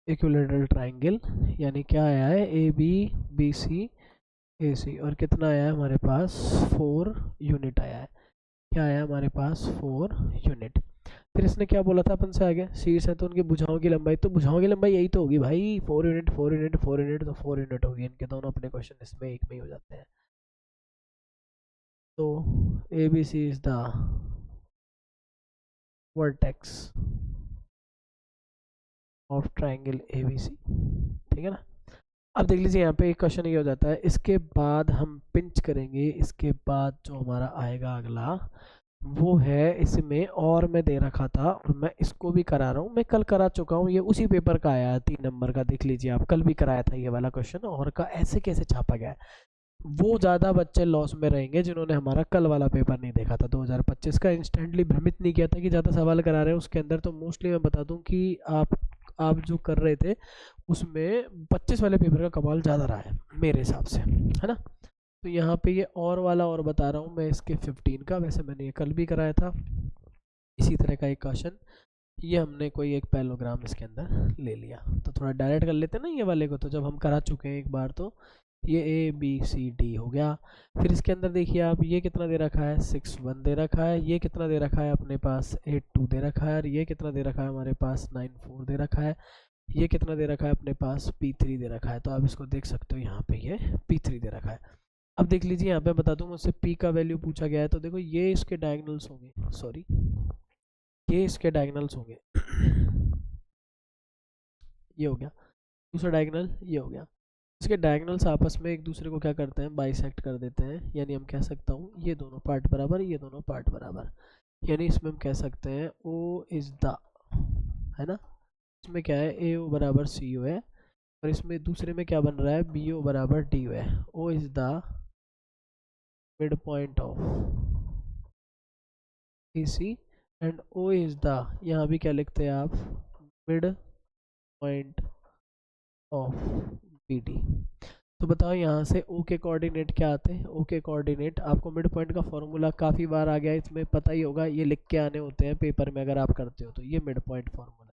इक्विलेटरल ट्राइंगल यानी क्या आया है, ए बी बी सी ए सी, और कितना आया है हमारे पास 4 यूनिट आया है। क्या आया हमारे पास 4 यूनिट। फिर इसने क्या बोला था अपन से आगे, शीर्ष है तो उनकी भुजाओं की लंबाई, तो भुजाओं की लंबाई यही तो होगी भाई, 4 यूनिट 4 यूनिट 4 यूनिट, तो 4 यूनिट होगी। इनके दोनों अपने क्वेश्चन इसमें एक में ही हो जाते हैं। तो A B C is the vertex of triangle A B C, ठीक है ना। अब देख लीजिए यहाँ पे एक क्वेश्चन ये हो जाता है, इसके बाद हम पिंच करेंगे, इसके बाद जो हमारा आएगा अगला वो है, इसमें और मैं दे रखा था और मैं इसको भी करा रहा हूँ, मैं कल करा चुका हूँ, ये उसी पेपर का आया है 3 नंबर का, देख लीजिए आप, कल भी कराया था ये वाला क्वेश्चन, और का ऐसे कैसे छापा गया है। वो ज़्यादा बच्चे लॉस में रहेंगे जिन्होंने हमारा कल वाला पेपर नहीं देखा था 2025 का, इंस्टेंटली भ्रमित नहीं किया था कि ज़्यादा सवाल करा रहे हैं उसके अंदर। तो मोस्टली मैं बता दूं कि आप जो कर रहे थे उसमें 25 वाले पेपर का कमाल ज़्यादा रहा है मेरे हिसाब से, है ना। तो यहाँ पे ये और वाला और बता रहा हूँ मैं इसके 15 का, वैसे मैंने ये कल भी कराया था इसी तरह का एक क्वेश्चन। ये हमने कोई एक पैलोग्राम इसके अंदर ले लिया, तो थोड़ा डायरेक्ट कर लेते हैं ना ये वाले को, तो जब हम करा चुके हैं एक बार, तो ये ए बी सी डी हो गया। फिर इसके अंदर देखिए आप, ये कितना दे रखा है 6 1 दे रखा है, ये कितना दे रखा है अपने पास 8 2 दे रखा है, और ये कितना दे रखा है हमारे पास 9 4 दे रखा है, ये कितना दे रखा है अपने पास P3 दे रखा है। तो आप इसको देख सकते हो यहाँ पे ये P3 दे रखा है। अब देख लीजिए यहाँ पे बता दूँ मुझसे P का वैल्यू पूछा गया है, तो देखो ये इसके डायगोनल्स होंगे, सॉरी ये इसके डायगोनल्स होंगे ये हो गया दूसरा डायगोनल, ये हो गया। इसके डायगोनल्स आपस में एक दूसरे को क्या करते हैं, बाइसेक्ट कर देते हैं, यानी हम कह सकता हूँ ये दोनों पार्ट बराबर, ये दोनों पार्ट बराबर, यानी इसमें हम कह सकते हैं O इज द, है ना, इसमें क्या है AO बराबर CO है, और इसमें दूसरे में क्या बन रहा है BO बराबर DO है। O is the mid point of AC and O is the, यहाँ भी क्या लिखते हैं आप, मिड पॉइंट ऑफ BD। तो बताओ यहाँ से O के कोऑर्डिनेट क्या आते हैं, O के कोऑर्डिनेट आपको मिड पॉइंट का फॉर्मूला काफ़ी बार आ गया है, इसमें पता ही होगा, ये लिख के आने होते हैं पेपर में अगर आप करते हो तो। ये मिड पॉइंट फार्मूला,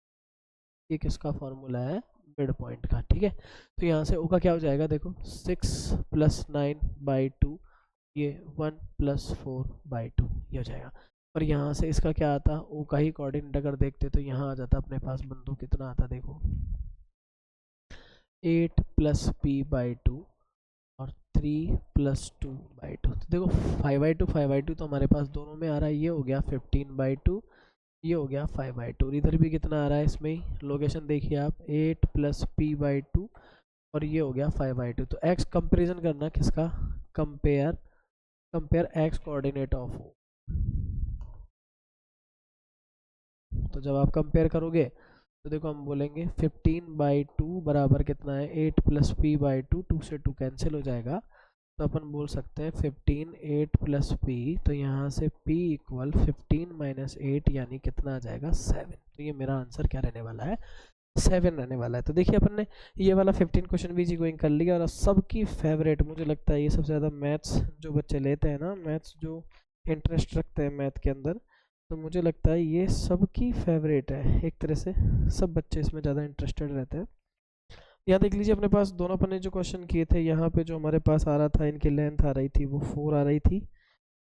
ये किसका फार्मूला है, मिड पॉइंट का, ठीक है। तो यहाँ से O का क्या हो जाएगा, देखो 6 + 9/2, ये 1 + 4/2 ये हो जाएगा। और यहाँ से इसका क्या आता, O का ही कोऑर्डिनेट अगर देखते तो यहाँ आ जाता अपने पास बंधु, कितना आता देखो 8 + P/2 और 3 + 2/2। तो देखो 5/2 5/2 तो हमारे पास दोनों में आ रहा है, ये हो गया 15/2, ये हो गया 5/2। इधर भी कितना आ रहा है इसमें ही, लोकेशन देखिए आप 8 + P/2 और ये हो गया 5/2। तो x कंपेरिजन करना किसका, compare x coordinate of O। तो जब आप कंपेयर करोगे तो देखो हम बोलेंगे 15/2 बराबर कितना है 8 + P/2, 2 से 2 कैंसिल हो जाएगा, तो अपन बोल सकते हैं 15 8 + P, तो यहाँ से P = 15 - 8 यानी कितना आ जाएगा 7। तो ये मेरा आंसर क्या रहने वाला है, 7 रहने वाला है। तो देखिए अपन ने ये वाला 15 क्वेश्चन भी जी गोइंग कर लिया, और सबकी फेवरेट मुझे लगता है ये सबसे ज़्यादा मैथ्स जो बच्चे लेते हैं ना, मैथ्स जो इंटरेस्ट रखते हैं मैथ के अंदर, तो मुझे लगता है ये सबकी फेवरेट है एक तरह से, सब बच्चे इसमें ज़्यादा इंटरेस्टेड रहते हैं। यहाँ देख लीजिए अपने पास दोनों अपन ने जो क्वेश्चन किए थे, यहाँ पे जो हमारे पास आ रहा था इनकी लेंथ आ रही थी वो 4 आ रही थी,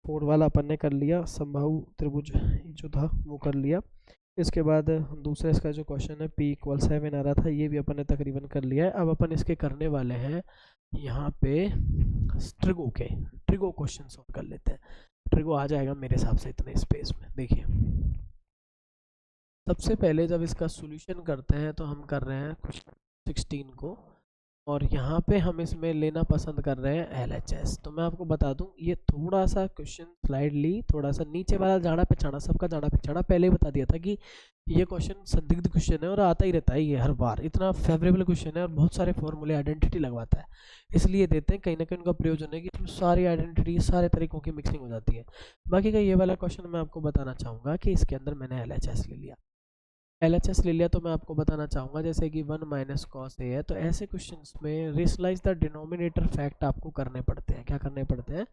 4 वाला अपन ने कर लिया, समबाहु त्रिभुज जो था वो कर लिया। इसके बाद दूसरा इसका जो क्वेश्चन है P = 7 आ रहा था, ये भी अपन ने तकरीबन कर लिया है। अब अपन इसके करने वाले हैं यहाँ पे ट्रिगो क्वेश्चन सॉल्व कर लेते हैं। ट्रिगो आ जाएगा मेरे हिसाब से इतने स्पेस में। देखिए सबसे पहले जब इसका सॉल्यूशन करते हैं तो हम कर रहे हैं 16 को और यहाँ पे हम इसमें लेना पसंद कर रहे हैं LHS। तो मैं आपको बता दूं, ये थोड़ा सा क्वेश्चन स्लाइडली थोड़ा सा नीचे वाला जाना पिछाना, सबका जाना पिछाना पहले ही बता दिया था कि ये क्वेश्चन संदिग्ध क्वेश्चन है और आता ही रहता है ये हर बार। इतना फेवरेबल क्वेश्चन है और बहुत सारे फॉर्मूले आइडेंटिटी लगवाता है, इसलिए देते हैं। कहीं ना कहीं उनका प्रयोजन है कि इसमें सारी आइडेंटिटी सारे तरीकों की मिक्सिंग हो जाती है। बाकी का ये वाला क्वेश्चन मैं आपको बताना चाहूँगा कि इसके अंदर मैंने LHS ले लिया। LHS ले लिया तो मैं आपको बताना चाहूँगा जैसे कि 1 माइनस कॉस ए है, तो ऐसे क्वेश्चंस में रेशनलाइज द डिनोमिनेटर फैक्ट आपको करने पड़ते हैं। क्या करने पड़ते हैं?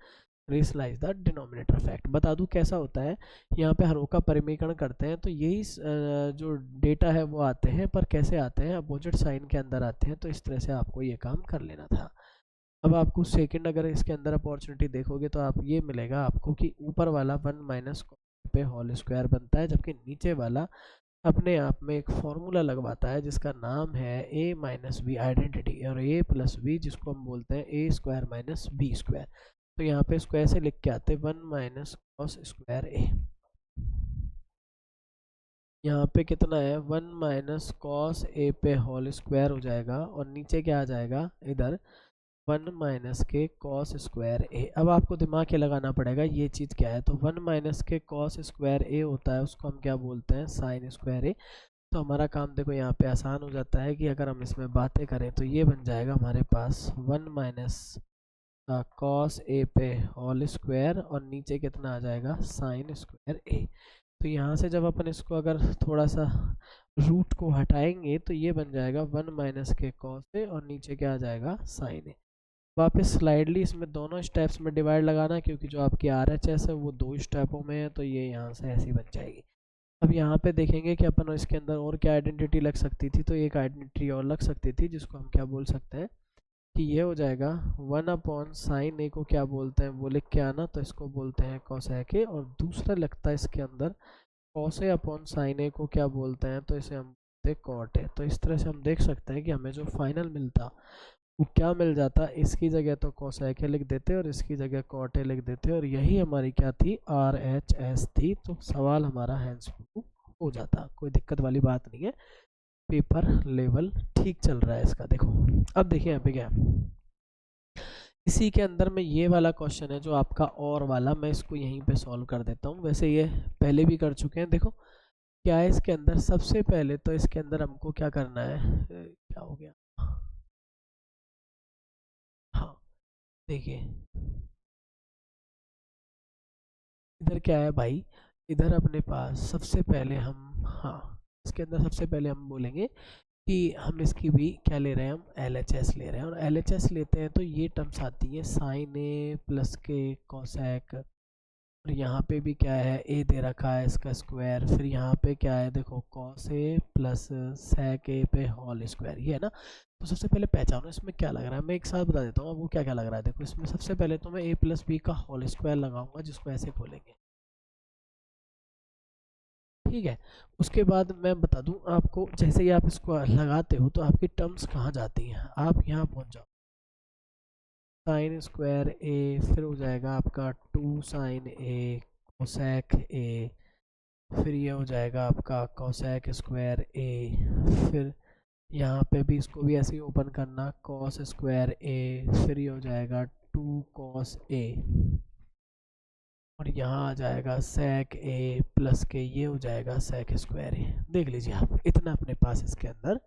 Rationalise the denominator fact. बता दूं कैसा होता है, यहाँ पे हरों का परिमीकरण करते हैं तो यही जो डेटा है वो आते हैं, पर कैसे आते हैं? अपोजिट साइन के अंदर आते हैं। तो इस तरह से आपको ये काम कर लेना था। अब आपको सेकंड अगर इसके अंदर अपॉर्चुनिटी देखोगे तो आप ये मिलेगा आपको कि ऊपर वाला 1 माइनस कॉस पे होल स्क्वायर बनता है, जबकि नीचे वाला अपने आप में एक फॉर्मूला लगवाता है जिसका नाम है a माइनस बी आइडेंटिटी, और a प्लस बी जिसको हम बोलते हैं a square minus B square. तो यहाँ पे इसको ऐसे लिख के आते 1 माइनस कॉस स्क्वायर a। यहाँ पे कितना है? 1 माइनस कॉस a पे होल स्क्वायर हो जाएगा, और नीचे क्या आ जाएगा इधर? 1 माइनस के कॉस स्क्वायर ए। अब आपको दिमाग के लगाना पड़ेगा ये चीज़ क्या है। तो 1 माइनस के कॉस स्क्वायर ए होता है, उसको हम क्या बोलते हैं? Sign square A. तो हमारा काम देखो यहाँ पे आसान हो जाता है कि अगर हम इसमें बातें करें तो ये बन जाएगा हमारे पास 1 माइनस कॉस ए पे होल स्क्वायर, और नीचे कितना आ जाएगा? Sign square A. तो यहाँ से जब अपन इसको अगर थोड़ा सा रूट को हटाएंगे तो ये बन जाएगा 1 माइनस के कॉस ए, और नीचे क्या आ जाएगा? साइन ए। वापस स्लाइडली इसमें दोनों स्टेप्स में डिवाइड लगाना, क्योंकि जो आपकी RHS है वो 2 स्टेपों में है, तो ये यहाँ से ऐसी बन जाएगी। अब यहाँ पे देखेंगे कि अपन इसके अंदर और क्या आइडेंटिटी लग सकती थी। तो एक आइडेंटिटी और लग सकती थी जिसको हम क्या बोल सकते हैं कि ये हो जाएगा 1 अपॉन साइन ए को क्या बोलते हैं वो लिख के आना, तो इसको बोलते हैं कोसेक ए। और दूसरा लगता है इसके अंदर कॉस ए अपॉन साइन ए को क्या बोलते हैं, तो इसे हम बोलते हैं कॉट ए। तो इस तरह से हम देख सकते हैं कि हमें जो फाइनल मिलता वो क्या मिल जाता, इसकी जगह तो कोसेक ए लिख देते और इसकी जगह कॉट ए लिख देते, और यही हमारी क्या थी? RHS थी। तो सवाल हमारा हैंड्स प्रूफ हो जाता, कोई दिक्कत वाली बात नहीं है। पेपर लेवल ठीक चल रहा है इसका। देखो अब देखिए यहाँ पे क्या है। इसी के अंदर में ये वाला क्वेश्चन है जो आपका और वाला, मैं इसको यहीं पे सॉल्व कर देता हूँ। वैसे ये पहले भी कर चुके हैं। देखो क्या है इसके अंदर, सबसे पहले तो इसके अंदर हमको क्या करना है, क्या हो गया, हाँ देखिए इधर क्या है भाई, इधर अपने पास सबसे पहले हम, हाँ इसके अंदर सबसे पहले हम बोलेंगे कि हम इसकी भी क्या ले रहे हैं? हम LHS ले रहे हैं। और LHS लेते हैं तो ये टर्म्स आती है साइन ए प्लस के कोसेक, और यहाँ पे भी क्या है? ए दे रखा है इसका स्क्वायर, फिर यहाँ पे क्या है? देखो कॉस ए प्लस सेक ए पे होल स्क्वायर, ये है ना। तो सबसे पहले पहचानो इसमें क्या लग रहा है, मैं एक साथ बता देता हूँ वो क्या क्या लग रहा है। देखो इसमें सबसे पहले तो मैं a प्लस बी का होल स्क्वायर लगाऊंगा, जिसको ऐसे खोलेंगे, ठीक है। उसके बाद मैं बता दूं आपको, जैसे ही आप इसको लगाते हो तो आपकी टर्म्स कहाँ जाती हैं, आप यहाँ पहुँच जाओ। साइन स्क्वायर ए, फिर हो जाएगा आपका 2 साइन ए कोसेक ए, फिर ये हो जाएगा आपका कोसेक स्क्वायर ए, फिर यहाँ पे भी इसको भी ऐसे ही ओपन करना, कॉस स्क्वायर ए, फिर ये हो जाएगा 2 कॉस ए, और यहाँ आ जाएगा सेक ए प्लस के, ये हो जाएगा सेक स्क्वायर ए। देख लीजिए आप, इतना अपने पास इसके अंदर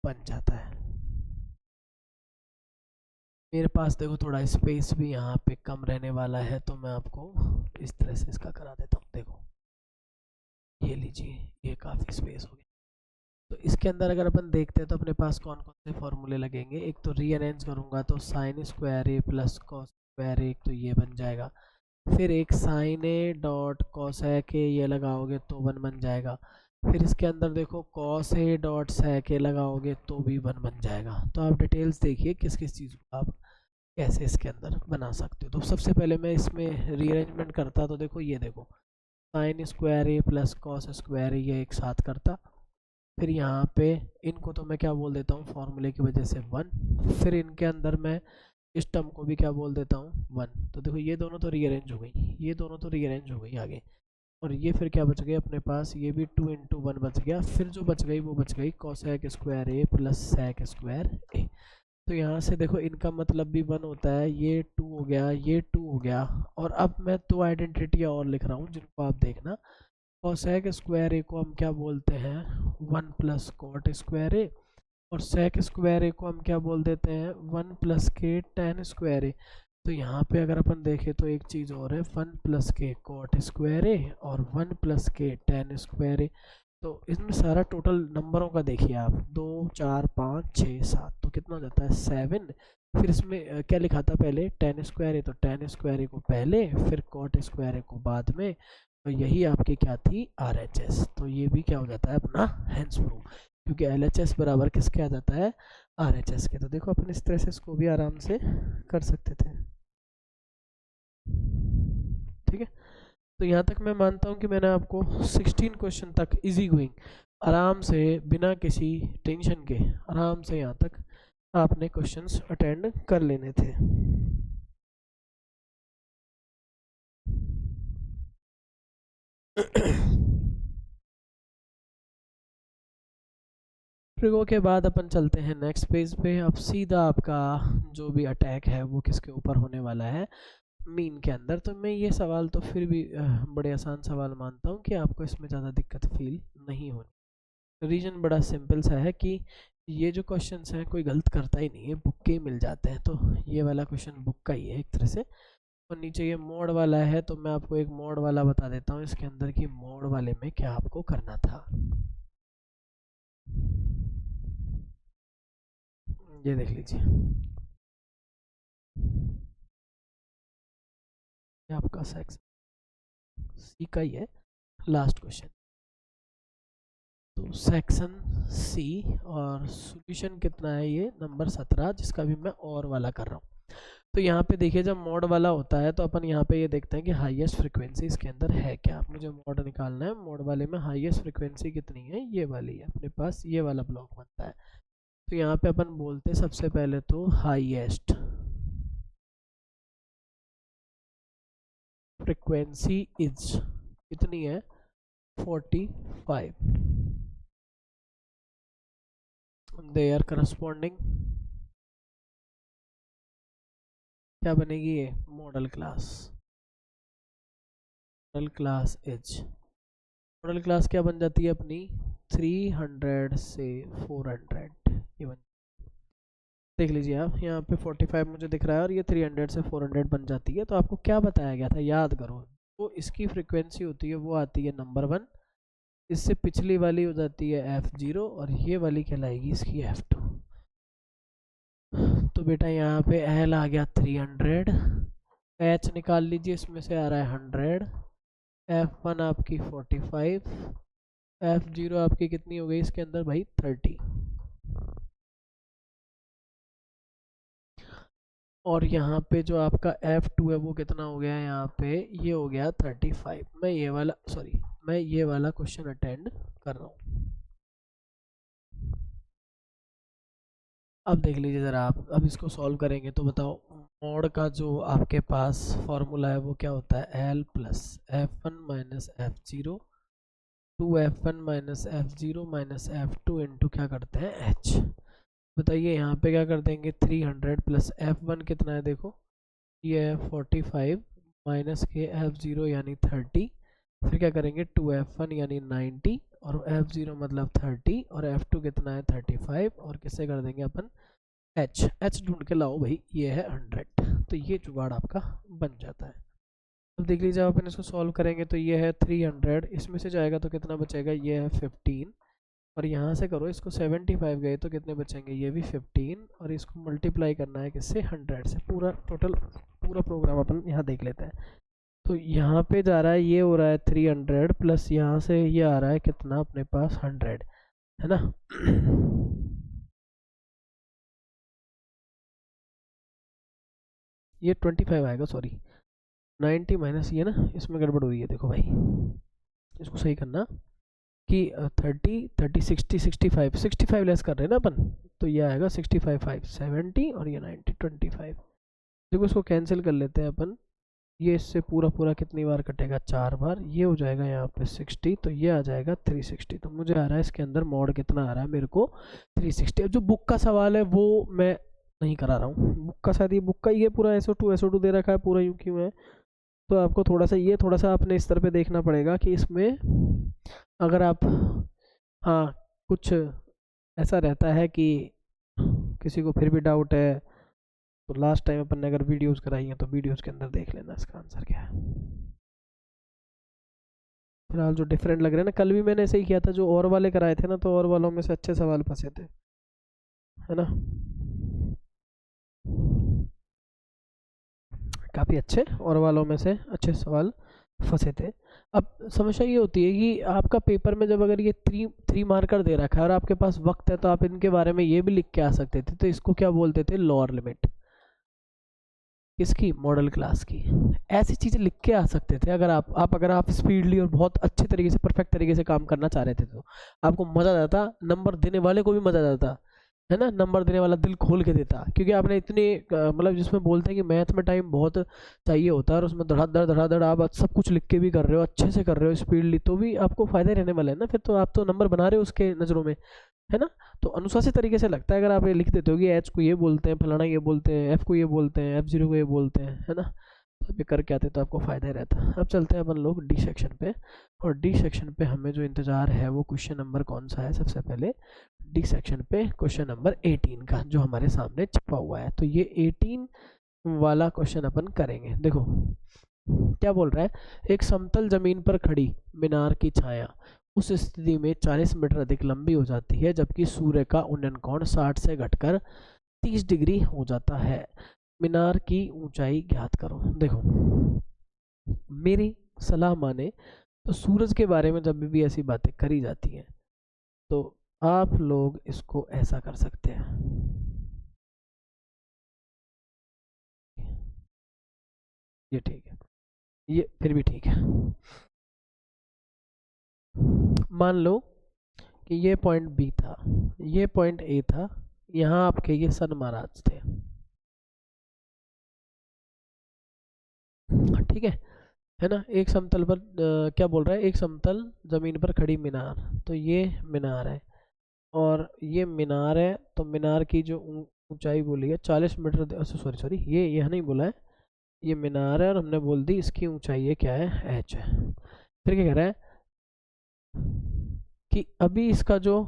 बन जाता है। मेरे पास देखो थोड़ा स्पेस भी यहाँ पे कम रहने वाला है, तो मैं आपको इस तरह से इसका करा देता हूँ। देखो ये लीजिए, ये काफ़ी स्पेस हो गया। तो इसके अंदर अगर अपन देखते हैं तो अपने पास कौन कौन से फॉर्मूले लगेंगे। एक तो रीअरेंज करूँगा तो sine square A plus cos square A, तो ये बन जाएगा। फिर एक sine A dot cosec A ये लगाओगे तो 1 बन जाएगा। फिर इसके अंदर देखो कॉस ए डॉट सेक ए लगाओगे तो भी 1 बन जाएगा। तो आप डिटेल्स देखिए किस किस चीज़ को आप कैसे इसके अंदर बना सकते हो। तो सबसे पहले मैं इसमें रीअरेंजमेंट करता, तो देखो ये देखो sign square A plus cos square ए ये एक साथ करता, फिर यहाँ पे इनको तो मैं क्या बोल देता हूँ फॉर्मूले की वजह से 1, फिर इनके अंदर मैं इस टर्म को भी क्या बोल देता हूँ 1। तो देखो ये दोनों तो रीअरेंज हो गई, ये दोनों तो रीअरेंज हो गई आगे, और ये फिर क्या बच गई अपने पास, ये भी 2 इंटू 1 बच गया। फिर जो बच गई वो बच गई cosec square A plus sec square A. तो यहाँ से देखो इनका मतलब भी 1 होता है, ये 2 हो गया, ये 2 हो गया। और अब मैं 2 आइडेंटिटियाँ और लिख रहा हूँ जिनको आप देखना। कॉसेक स्क्वायर ए को हम क्या बोलते हैं, 1 प्लस कॉट स्क्वायर ए। और सेक स्क्वायर ए को हम क्या बोल देते हैं, 1 प्लस के टेन स्क्वायर ए। तो यहाँ पे अगर अपन देखें तो एक चीज़ और है, 1 प्लस के कॉट स्क्वायर ए और 1 प्लस के टेन स्क्वायर ए। तो इसमें सारा टोटल नंबरों का देखिए आप, 2 4 5 6 7, तो कितना हो जाता है 7। फिर इसमें क्या लिखा था पहले, टेन स्क्वायर है, तो टेन स्क्वायर को पहले, फिर कॉट स्क्वायर को बाद में। तो यही आपकी क्या थी, RHS। तो ये भी क्या हो जाता है अपना हैंस प्रूफ, क्योंकि LHS बराबर किसके आ जाता है, RHS के। तो देखो अपन इस तरह से इसको भी आराम से कर सकते थे। ठीक है, तो यहाँ तक मैं मानता हूँ कि मैंने आपको 16 क्वेश्चन तक इजी गोइंग आराम से बिना किसी टेंशन के आराम से यहाँ तक आपने क्वेश्चंस अटेंड कर लेने थे। ट्रिगो के बाद अपन चलते हैं नेक्स्ट पेज पे। अब सीधा आपका जो भी अटैक है वो किसके ऊपर होने वाला है, मीन के अंदर। तो मैं ये सवाल तो फिर भी बड़े आसान सवाल मानता हूँ कि आपको इसमें ज़्यादा दिक्कत फील नहीं होनी। रीज़न बड़ा सिंपल सा है कि ये जो क्वेश्चंस हैं कोई गलत करता ही नहीं है, बुक के ही मिल जाते हैं। तो ये वाला क्वेश्चन बुक का ही है एक तरह से। और नीचे ये मोड वाला है, तो मैं आपको एक मोड वाला बता देता हूँ इसके अंदर कि मोड वाले में क्या आपको करना था। ये देख लीजिए, ये आपका सेक्शन सी का ही है लास्ट क्वेश्चन। तो सेक्शन सी और सॉल्यूशन कितना है, ये नंबर 17, जिसका भी मैं और वाला कर रहा हूँ। तो यहाँ पे देखिए जब मॉड वाला होता है तो अपन यहाँ पे ये देखते हैं कि हाईएस्ट फ्रीक्वेंसी इसके अंदर है क्या। मुझे मॉड निकालना है, मॉड वाले में हाईएस्ट फ्रीक्वेंसी कितनी है, ये वाली है अपने पास, ये वाला ब्लॉक बनता है। तो यहाँ पे अपन बोलते हैं सबसे पहले तो हाईएस्ट फ्रीक्वेंसी इज कितनी है, 45। दे आर करस्पॉन्डिंग क्या बनेगी, ये model class. Model class is, model class क्या बन जाती है अपनी, 300 से 400। ये बन, देख लीजिए आप यहाँ पे 45 मुझे दिख रहा है और ये 300 से 400 बन जाती है। तो आपको क्या बताया गया था, याद करो। तो इसकी फ्रीक्वेंसी होती है वो आती है नंबर 1, इससे पिछली वाली हो जाती है F0 और ये वाली कहलाएगी इसकी F2। तो बेटा यहाँ पे L आ गया 300, H निकाल लीजिए, इसमें से आ रहा है 100, F1 आपकी 45, F0 आपकी कितनी हो गई इसके अंदर भाई 30। और यहाँ पे जो आपका F2 है वो कितना हो गया, यहाँ पे ये हो गया 35। मैं ये वाला मैं ये वाला क्वेश्चन अटेंड कर रहा हूँ। अब देख लीजिए ज़रा आप, अब इसको सॉल्व करेंगे तो बताओ मॉड का जो आपके पास फॉर्मूला है वो क्या होता है, L plus F1 minus F0 2F1 minus F0 minus F2 into क्या करते हैं H। बताइए यहाँ पे क्या कर देंगे, 300 प्लस F1 कितना है, देखो ये है 45 माइनस के F0 यानी 30, फिर क्या करेंगे 2F1 यानी 90 और F0 मतलब 30 और F2 कितना है 35 और किससे कर देंगे अपन H ढूंढ के लाओ भाई, ये है 100। तो ये जुगाड़ आपका बन जाता है। अब देख लीजिए अपन इसको सॉल्व करेंगे तो ये है 300, इसमें से जाएगा तो कितना बचेगा, ये है 15 और यहाँ से करो इसको 75 गए तो कितने बचेंगे, ये भी 15 और इसको मल्टीप्लाई करना है किससे 100 से। पूरा टोटल पूरा प्रोग्राम अपन यहाँ देख लेते हैं। तो यहाँ पे जा रहा है, ये हो रहा है 300 प्लस यहाँ से ये आ रहा है कितना अपने पास 100, है ना। ये 25 आएगा, सॉरी 90 माइनस ये ना, इसमें गड़बड़ हुई है, देखो भाई इसको सही करना कि 30 60 65 लेस कर रहे हैं ना अपन, तो ये आएगा 65 5 70 और ये 90 25। देखो इसको कैंसिल कर लेते हैं अपन, ये इससे पूरा पूरा कितनी बार कटेगा, 4 बार। ये हो जाएगा यहाँ पे 60 तो ये आ जाएगा 360। तो मुझे आ रहा है इसके अंदर मॉड कितना आ रहा है मेरे को 360। अब जो बुक का सवाल है वो मैं नहीं करा रहा हूँ बुक का, शायद ये बुक का ये पूरा SO2 दे रखा है, पूरा यूँ क्यों है। तो आपको थोड़ा सा अपने स्तर पे देखना पड़ेगा कि इसमें अगर आप, हाँ कुछ ऐसा रहता है कि किसी को फिर भी डाउट है, तो लास्ट टाइम अपन ने अगर वीडियोस कराई हैं तो वीडियोस के अंदर देख लेना इसका आंसर क्या है। फिलहाल जो डिफरेंट लग रहे हैं ना, कल भी मैंने ऐसे ही किया था, जो और वाले कराए थे ना, तो और वालों में से अच्छे सवाल फंसे थे, है ना, काफ़ी अच्छे और वालों में से अच्छे सवाल फंसे थे। अब समस्या ये होती है कि आपका पेपर में जब अगर ये थ्री मार्कर दे रखा है और आपके पास वक्त है, तो आप इनके बारे में ये भी लिख के आ सकते थे। तो इसको क्या बोलते थे, लोअर लिमिट, किसकी, मॉडल क्लास की। ऐसी चीज़ें लिख के आ सकते थे अगर आप स्पीडली और बहुत अच्छे तरीके से, परफेक्ट तरीके से काम करना चाह रहे थे, तो आपको मज़ा आता, नंबर देने वाले को भी मज़ा आता, है ना, नंबर देने वाला दिल खोल के देता, क्योंकि आपने इतनी मतलब जिसमें बोलते हैं कि मैथ में टाइम बहुत चाहिए होता है, और उसमें धड़ाधड़ आप सब कुछ लिख के भी कर रहे हो, अच्छे से कर रहे हो स्पीडली, तो भी आपको फ़ायदा रहने वाला है ना, फिर तो आप तो नंबर बना रहे हो उसके नज़रों में, है ना। तो अनुशासित तरीके से लगता है अगर आप ये लिख देते हो कि एच को ये बोलते हैं, फलाना ये बोलते हैं, एफ को ये बोलते हैं, F0 को ये बोलते हैं, है ना, तो ये करके आते तो आपको फ़ायदा ही रहता। अब चलते हैं अपन लोग डी सेक्शन पे, और डी सेक्शन पे हमें जो इंतज़ार है वो क्वेश्चन नंबर कौन सा है, सबसे पहले डी सेक्शन पे क्वेश्चन नंबर 18 का, जो हमारे सामने छपा हुआ है। तो ये 18 वाला क्वेश्चन अपन करेंगे। देखो क्या बोल रहा है, एक समतल जमीन पर खड़ी मीनार की छाया उस स्थिति में 40 मीटर अधिक लंबी हो जाती है, जबकि सूर्य का उन्नयन कोण 60 से घटकर 30 डिग्री हो जाता है। मीनार की ऊंचाई ज्ञात करो। देखो मेरी सलाह माने तो सूरज के बारे में जब भी ऐसी बातें करी जाती हैं, तो आप लोग इसको ऐसा कर सकते हैं, ये ठीक है, ये फिर भी ठीक है। मान लो कि ये पॉइंट बी था, ये पॉइंट ए था, यहाँ आपके ये सन महाराज थे, ठीक है ना। एक समतल पर क्या बोल रहा है, एक समतल जमीन पर खड़ी मीनार, तो ये मीनार है, और ये मीनार है, तो मीनार की जो ऊंचाई बोली है 40 मीटर, सॉरी सॉरी, ये यह नहीं बोला है, ये मीनार है और हमने बोल दी इसकी ऊंचाई है क्या है, एच है। फिर क्या कह रहा है कि अभी इसका जो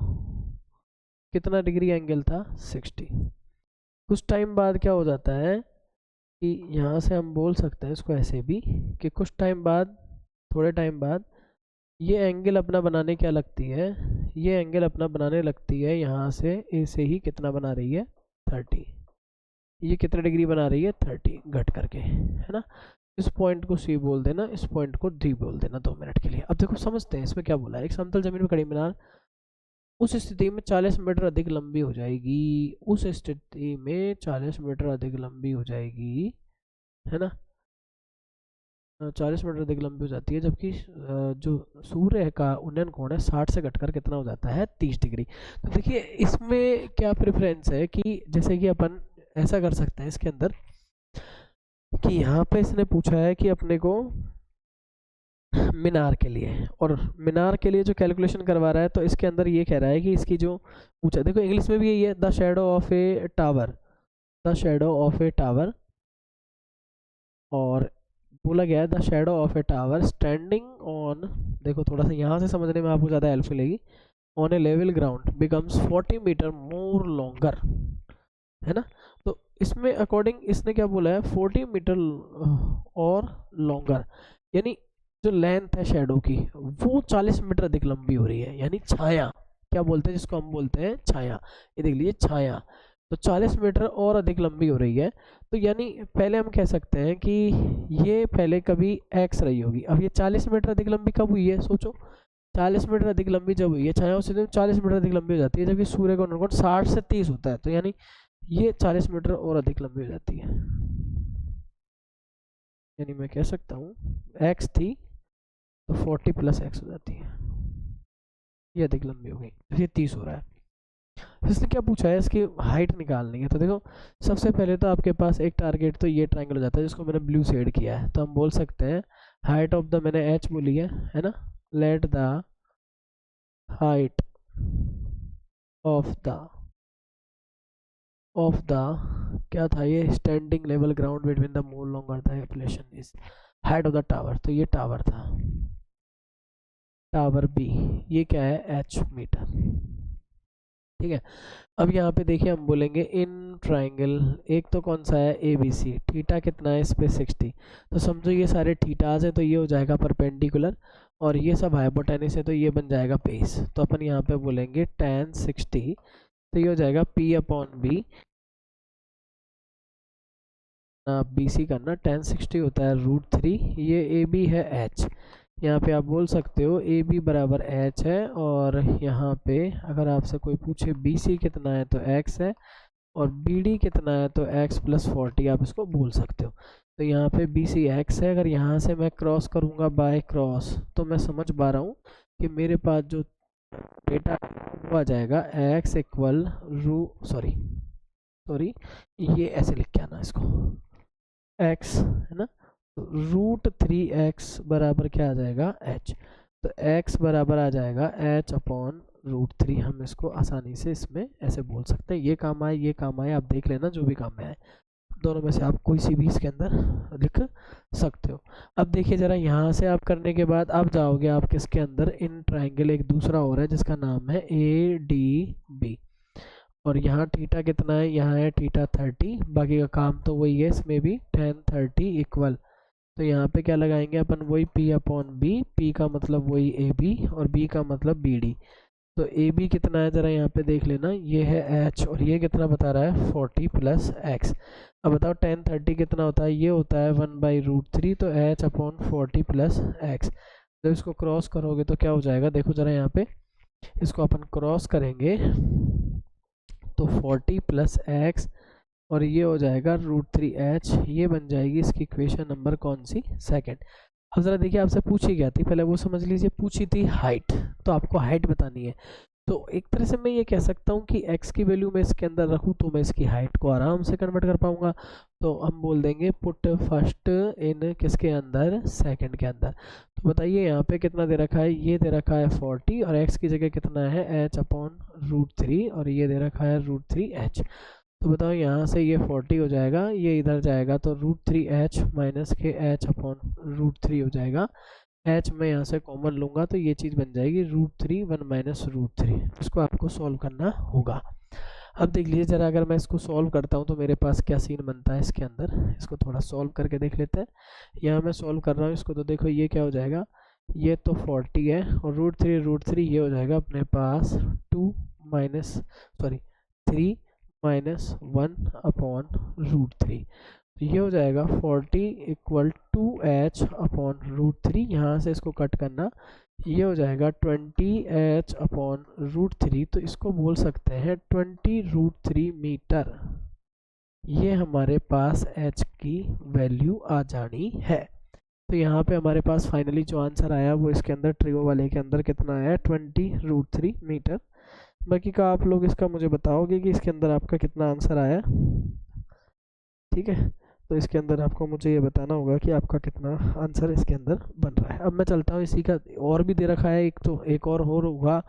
कितना डिग्री एंगल था, 60। कुछ टाइम बाद क्या हो जाता है कि यहाँ से हम बोल सकते हैं इसको ऐसे भी, कि कुछ टाइम बाद, थोड़े टाइम बाद ये एंगल अपना बनाने क्या लगती है, ये एंगल अपना बनाने लगती है यहाँ से ए से ही कितना बना रही है, 30। ये कितना डिग्री बना रही है, 30 घट करके, है ना। इस पॉइंट को सी बोल देना, इस पॉइंट को डी बोल देना 2 मिनट के लिए। अब देखो समझते हैं इसमें क्या बोला है, एक समतल जमीन में खड़ी मीनार उस स्थिति में 40 मीटर अधिक लंबी हो जाएगी, उस स्थिति में 40 मीटर अधिक लंबी हो जाएगी, है ना, 40 मीटर अधिक लंबी हो जाती है, जबकि जो सूर्य का उन्नयन कोण है 60 से घटकर कितना हो जाता है, 30 डिग्री। तो देखिए इसमें क्या प्रेफरेंस है कि जैसे कि अपन ऐसा कर सकते हैं इसके अंदर, कि यहाँ पे इसने पूछा है कि अपने को मीनार के लिए, और मीनार के लिए जो कैलकुलेशन करवा रहा है, तो इसके अंदर ये कह रहा है कि इसकी जो ऊंचाई, देखो इंग्लिश में भी यही है, the shadow of A tower, the shadow of A tower, और बोला गया है the shadow of A tower standing on, देखो थोड़ा सा यहाँ से समझने में आपको ज़्यादा हेल्प मिलेगी, on a level ground becomes 40 metre more longer, है ना। तो इसमें अकॉर्डिंग इसने क्या बोला है, 40 मीटर और लॉन्गर, यानी जो लेंथ है शेडो की वो 40 मीटर अधिक लंबी हो रही है, यानी छाया, क्या बोलते हैं जिसको हम बोलते हैं छाया, ये देख लीजिए छाया, तो 40 मीटर और अधिक लंबी हो रही है। तो यानी पहले हम कह सकते हैं कि ये पहले कभी एक्स रही होगी, अब ये 40 मीटर अधिक लंबी कब हुई है, सोचो 40 मीटर अधिक लंबी जब हुई है, छाया उसी दिन 40 मीटर अधिक लंबी हो जाती है, जबकि सूर्य का उन्नयन 60 से 30 होता है, तो यानी ये 40 मीटर और अधिक लंबी हो जाती है, यानी मैं कह सकता हूँ एक्स थी तो 40 प्लस एक्स हो जाती है, ये अधिक लंबी हो गई, ये 30 हो रहा है। इसने क्या पूछा है, इसकी हाइट निकालनी है, तो देखो सबसे पहले तो आपके पास एक टारगेट तो ये ट्रायंगल हो जाता है जिसको मैंने ब्लू शेड किया है, तो हम बोल सकते हैं हाइट ऑफ द, मैंने एच बोली है ना, let the height of the of the, क्या था ये, standing level ground between the more longer the एप्लेशन is height of the tower, तो ये टावर था, टावर बी, ये क्या है, एच मीटर। ठीक है, अब यहाँ पे देखिए हम बोलेंगे इन ट्राइंगल, एक तो कौन सा है, ए बी सी, थीटा कितना है इस पे 60, तो समझो ये सारे थीटाज है तो ये हो जाएगा परपेंडिकुलर, और ये सब हाइपोटेनिस है तो ये बन जाएगा बेस, तो अपन यहाँ पे बोलेंगे tan 60, तो ये हो जाएगा P upon B, B C करना, tan 60 होता है √3, ये ए बी है h, यहाँ पे आप बोल सकते हो ए बी बराबर h है, और यहाँ पे अगर आपसे कोई पूछे बी सी कितना है तो x है, और बी डी कितना है तो x प्लस 40 आप इसको बोल सकते हो। तो यहाँ पे बी सी x है, अगर यहाँ से मैं क्रॉस करूँगा बाय क्रॉस तो मैं समझ पा रहा हूँ कि मेरे पास जो डेटा वो आ जाएगा x इक्वल सॉरी सॉरी, ये ऐसे लिख के आना इसको, x है ना, √3x बराबर क्या आ जाएगा, h, तो x बराबर आ जाएगा h अपॉन √3, हम इसको आसानी से इसमें ऐसे बोल सकते हैं, ये काम आए ये काम आए, आप देख लेना जो भी काम में आए, दोनों में से आप कोई सी भी इसके अंदर लिख सकते हो। अब देखिए जरा, यहाँ से आप करने के बाद अब जाओगे आप किसके अंदर, इन ट्राइंगल एक दूसरा और है जिसका नाम है ए डी बी, और यहाँ थीटा कितना है, यहाँ है थीटा 30, बाकी का काम तो वही है, इसमें भी tan 30 इक्वल, तो यहाँ पे क्या लगाएंगे अपन, वही P अपॉन बी, P का मतलब वही ए बी और B का मतलब बी डी, तो ए बी कितना है जरा यहाँ पे देख लेना, ये है h, और ये कितना बता रहा है 40 प्लस x, अब बताओ tan 30 कितना होता है, ये होता है 1/√3, तो h अपॉन 40 प्लस x, जब इसको क्रॉस करोगे तो क्या हो जाएगा, देखो जरा यहाँ पे, इसको अपन क्रॉस करेंगे तो 40 प्लस x, और ये हो जाएगा √3h, ये बन जाएगी इसकी इक्वेशन नंबर कौन सी, सेकंड। अब जरा देखिए आपसे पूछी क्या थी, पहले वो समझ लीजिए, पूछी थी हाइट, तो आपको हाइट बतानी है, तो एक तरह से मैं ये कह सकता हूँ कि x की वैल्यू मैं इसके अंदर रखूँ तो मैं इसकी हाइट को आराम से कन्वर्ट कर पाऊंगा, तो हम बोल देंगे पुट फर्स्ट इन किसके अंदर, सेकंड के अंदर, तो बताइए यहाँ पे कितना दे रखा है, ये दे रखा है 40, और x की जगह कितना है h अपॉन √3, और ये दे रखा है √3h, तो बताओ यहाँ से ये 40 हो जाएगा, ये इधर जाएगा तो √3h माइनस के h अपॉन √3 हो जाएगा, h मैं यहाँ से कॉमन लूँगा तो ये चीज़ बन जाएगी √3 1 माइनस √3, इसको आपको सॉल्व करना होगा। अब देख लीजिए जरा, अगर मैं इसको सॉल्व करता हूँ तो मेरे पास क्या सीन बनता है इसके अंदर, इसको थोड़ा सॉल्व करके देख लेते हैं। यहाँ मैं सॉल्व कर रहा हूँ इसको, तो देखो ये क्या हो जाएगा, ये तो 40 है, और √3 ये हो जाएगा अपने पास 2 माइनस सॉरी 3 माइनस 1 अपॉन √3, तो ये हो जाएगा 40 इक्वल 2h अपॉन √3, यहाँ से इसको कट करना, ये हो जाएगा 20h अपॉन √3, तो इसको बोल सकते हैं 20√3 मीटर, ये हमारे पास h की वैल्यू आ जानी है। तो यहाँ पे हमारे पास फाइनली जो आंसर आया वो इसके अंदर ट्रियो वाले के अंदर कितना आया, 20√3 मीटर। बाकी का आप लोग इसका मुझे बताओगे कि इसके अंदर आपका कितना आंसर आया, ठीक है, तो इसके अंदर आपको मुझे ये बताना होगा कि आपका कितना आंसर इसके अंदर बन रहा है। अब मैं चलता हूँ, इसी का और भी दे रखा है एक, तो एक और होगा,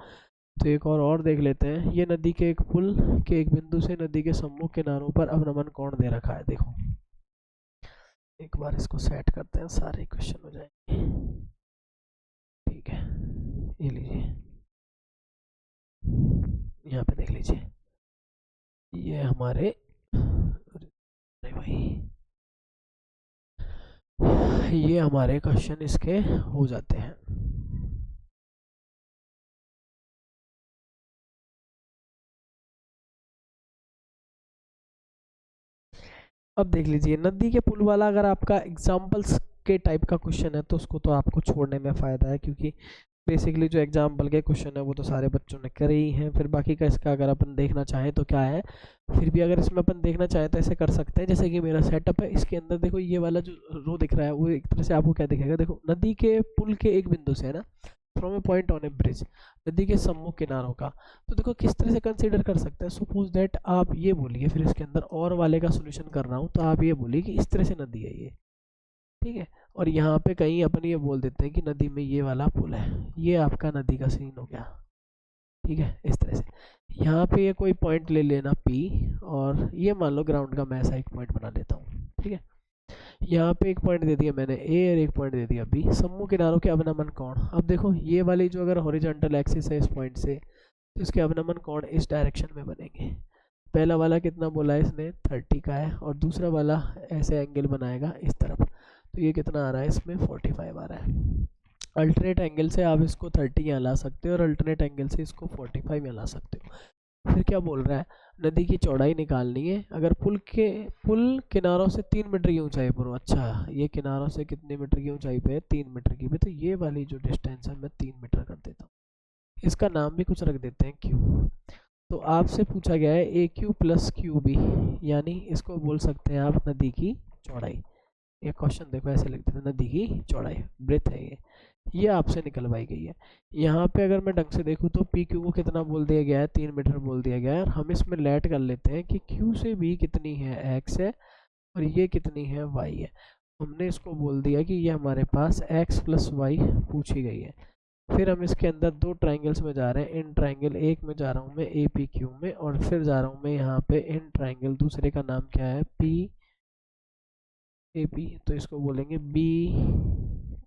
तो एक और देख लेते हैं। ये नदी के एक पुल के एक बिंदु से नदी के सम्मुख किनारों पर अवनमन कोण दे रखा है, देखो एक बार इसको सेट करते हैं, सारे क्वेश्चन हो जाएंगे, ठीक है, ये लीजिए, यहाँ पे देख लीजिए, ये हमारे, अरे भाई, ये हमारे क्वेश्चन इसके हो जाते हैं। अब देख लीजिए, नदी के पुल वाला अगर आपका एग्जाम्पल्स के टाइप का क्वेश्चन है तो उसको तो आपको छोड़ने में फ़ायदा है, क्योंकि बेसिकली जो एग्जाम्पल के क्वेश्चन है वो तो सारे बच्चों ने करे ही हैं। फिर बाकी का इसका अगर अपन देखना चाहें तो क्या है, फिर भी अगर इसमें अपन देखना चाहें तो ऐसे कर सकते हैं, जैसे कि मेरा सेटअप है, इसके अंदर देखो ये वाला जो रो दिख रहा है वो एक तरह से आपको क्या दिखेगा, देखो नदी के पुल के एक बिंदु से है ना, from A point on A bridge, नदी के सम्मुख किनारों का, तो देखो किस तरह से कंसीडर कर सकते हैं। सपोज दैट आप ये बोलिए, फिर इसके अंदर और वाले का सोल्यूशन कर रहा हूँ, तो आप ये बोलिए कि इस तरह से नदी है ये, ठीक है, और यहाँ पे कहीं अपन ये बोल देते हैं कि नदी में ये वाला पुल है, ये आपका नदी का सीन हो गया, ठीक है, इस तरह से। यहाँ पे ये कोई पॉइंट ले लेना P, और ये मान लो ग्राउंड का मैं ऐसा एक पॉइंट बना लेता हूँ, ठीक है। यहाँ पे एक पॉइंट दे दिया मैंने A और एक पॉइंट दे दिया B। समूह किनारों के अवनमन कोण, अब देखो ये वाली जो अगर हॉरिजॉन्टल एक्सिस है इस पॉइंट से, तो इसके अवनमन कोण इस डायरेक्शन में बनेंगे। पहला वाला कितना बोला है इसने, 30 का है, और दूसरा वाला ऐसे एंगल बनाएगा इस तरफ, तो ये कितना आ रहा है इसमें 45 आ रहा है। अल्टरनेट एंगल से आप इसको 30 यहाँ ला सकते हो और अल्टरनेट एंगल से इसको 45 यहाँ ला सकते हो। फिर क्या बोल रहा है, नदी की चौड़ाई निकालनी है। अगर पुल किनारों से 3 मीटर की ऊंचाई पर हो, अच्छा ये किनारों से कितने मीटर की ऊंचाई पे है, 3 मीटर की पे, तो ये वाली जो डिस्टेंस है मैं 3 मीटर कर देता हूँ। इसका नाम भी कुछ रख देते हैं क्यू। तो आपसे पूछा गया है ए क्यू प्लस क्यू बी, यानी इसको बोल सकते हैं आप नदी की चौड़ाई। एक क्वेश्चन देखो ऐसे लिखते थे, नदी की चौड़ाई ब्रेथ है ये आपसे निकलवाई गई है। यहाँ पे अगर मैं ढंग से देखूँ तो पी क्यू को कितना बोल दिया गया है, 3 मीटर बोल दिया गया है, और हम इसमें लेट कर लेते हैं कि क्यू से बी कितनी है, एक्स है, और ये कितनी है, वाई है। हमने इसको बोल दिया कि ये हमारे पास एक्स प्लस वाई पूछी गई है। फिर हम इसके अंदर दो ट्राइंगल्स में जा रहे हैं, इन ट्राइंगल एक में जा रहा हूँ मैं ए पी क्यू में, और फिर जा रहा हूँ मैं यहाँ पे इन ट्राइंगल दूसरे का नाम क्या है, पी ए पी, तो इसको बोलेंगे बी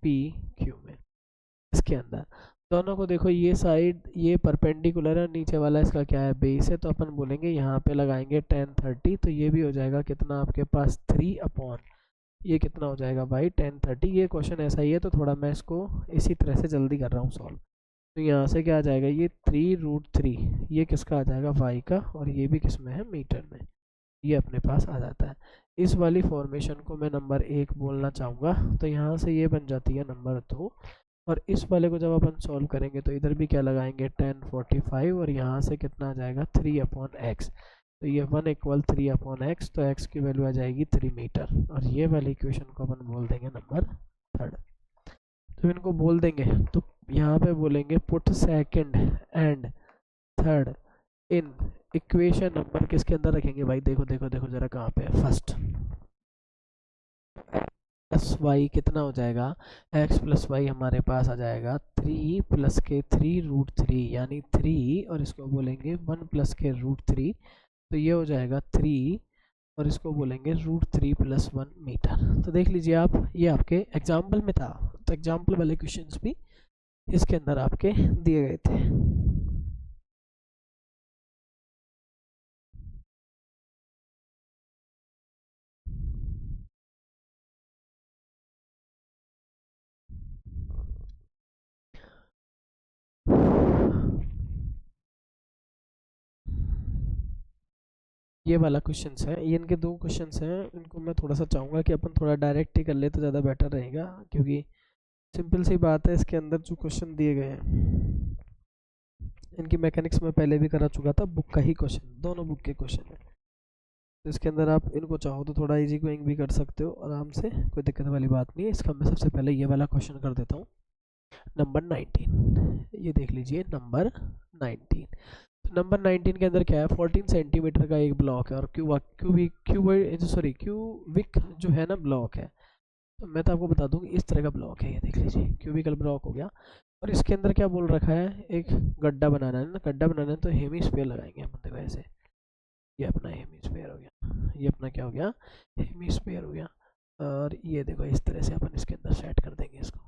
पी क्यू में। इसके अंदर दोनों को देखो, ये साइड ये परपेंडिकुलर है, नीचे वाला इसका क्या है, बेस है, तो अपन बोलेंगे यहाँ पे लगाएंगे 1030, तो ये भी हो जाएगा कितना आपके पास 3 अपॉन ये कितना हो जाएगा भाई 1030। ये क्वेश्चन ऐसा ही है तो थोड़ा मैं इसको इसी तरह से जल्दी कर रहा हूँ सॉल्व। तो यहाँ से क्या आ जाएगा, ये 3√3 ये किसका आ जाएगा, वाई का, और ये भी किस में है, मीटर में, ये अपने पास आ जाता है। इस वाली फॉर्मेशन को मैं नंबर 1 बोलना चाहूँगा, तो यहाँ से ये बन जाती है नंबर 2। और इस वाले को जब अपन सॉल्व करेंगे तो इधर भी क्या लगाएंगे 1045, और यहाँ से कितना आ जाएगा 3/x, तो ये 1 = 3/x, तो x की वैल्यू आ जाएगी 3 मीटर, और ये वाली इक्वेशन को अपन बोल देंगे नंबर 3। तो इनको बोल देंगे तो यहाँ पे बोलेंगे put second and third in equation number किसके अंदर रखेंगे भाई, देखो देखो देखो जरा कहाँ पे है, फर्स्ट प्लस वाई कितना हो जाएगा, x प्लस वाई हमारे पास आ जाएगा 3 प्लस के 3√3 यानी 3, और इसको बोलेंगे 1 प्लस के √3, तो ये हो जाएगा 3, और इसको बोलेंगे √3 + 1 मीटर। तो देख लीजिए आप, ये आपके एग्जाम्पल में था, तो एग्जाम्पल वाले क्वेश्चंस भी इसके अंदर आपके दिए गए थे। ये वाला क्वेश्चंस है, ये इनके 2 क्वेश्चंस हैं, इनको मैं थोड़ा सा चाहूँगा कि अपन थोड़ा डायरेक्ट ही कर ले तो ज़्यादा बेटर रहेगा, क्योंकि सिंपल सी बात है, इसके अंदर जो क्वेश्चन दिए गए हैं इनकी मैकेनिक्स में पहले भी करा चुका था, बुक का ही क्वेश्चन, दोनों बुक के क्वेश्चन है, तो इसके अंदर आप इनको चाहो तो थोड़ा इजी गोइंग भी कर सकते हो आराम से, कोई दिक्कत वाली बात नहीं है। इसका मैं सबसे पहले ये वाला क्वेश्चन कर देता हूँ, नंबर 19, ये देख लीजिए नंबर 19। तो नंबर 19 के अंदर क्या है, 14 सेंटीमीटर का एक ब्लॉक है, और क्यूबिक जो है ना ब्लॉक है, तो मैं तो आपको बता दूँ इस तरह का ब्लॉक है, ये देख लीजिए क्यूबिकल ब्लॉक हो गया, और इसके अंदर क्या बोल रखा है, एक गड्ढा बनाना है ना, गड्ढा बनाना है तो हेमीस्फीयर लगाएंगे हम, देखो ऐसे, ये अपना हेमीस्फीयर हो गया, ये अपना क्या हो गया, हेमीस्फीयर हो गया, और ये देखो इस तरह से अपन इसके अंदर सेट कर देंगे इसको,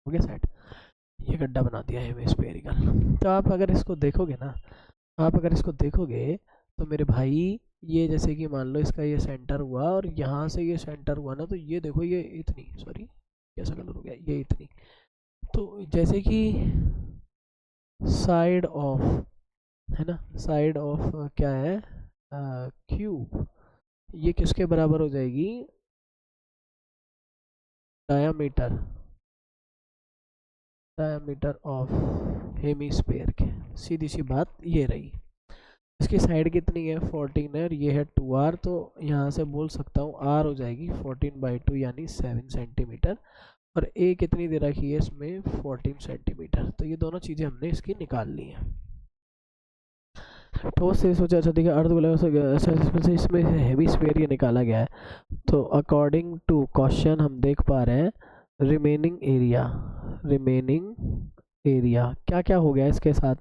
हो गया सेट, ये गड्ढा बना दिया हेमीस्फेरिकल। तो आप अगर इसको देखोगे ना, आप अगर इसको देखोगे तो मेरे भाई, ये जैसे कि मान लो इसका ये सेंटर हुआ, और यहाँ से ये सेंटर हुआ ना, तो ये देखो ये इतनी, सॉरी कैसा कलर हो गया, ये इतनी, तो जैसे कि साइड ऑफ है ना, साइड ऑफ क्या है, क्यूब, ये किसके बराबर हो जाएगी, डायामीटर, डायामीटर ऑफ हेमीस्फीयर के, सीधी सी बात ये रही। इसकी साइड कितनी है, 14 है, और ये है 2r, तो यहाँ से बोल सकता हूँ r हो जाएगी 14/2 यानी 7 सेंटीमीटर, और a कितनी दे रखी है इसमें 14 सेंटीमीटर। तो ये दोनों चीज़ें हमने इसकी निकाल ली हैं। ठोस से सोचा अच्छा ठीक है, अर्धगोलक इसमें से हेमिस्फीयर ये निकाला गया है। तो अकॉर्डिंग टू क्वेश्चन हम देख पा रहे हैं रिमेनिंग एरिया क्या क्या हो गया इसके साथ।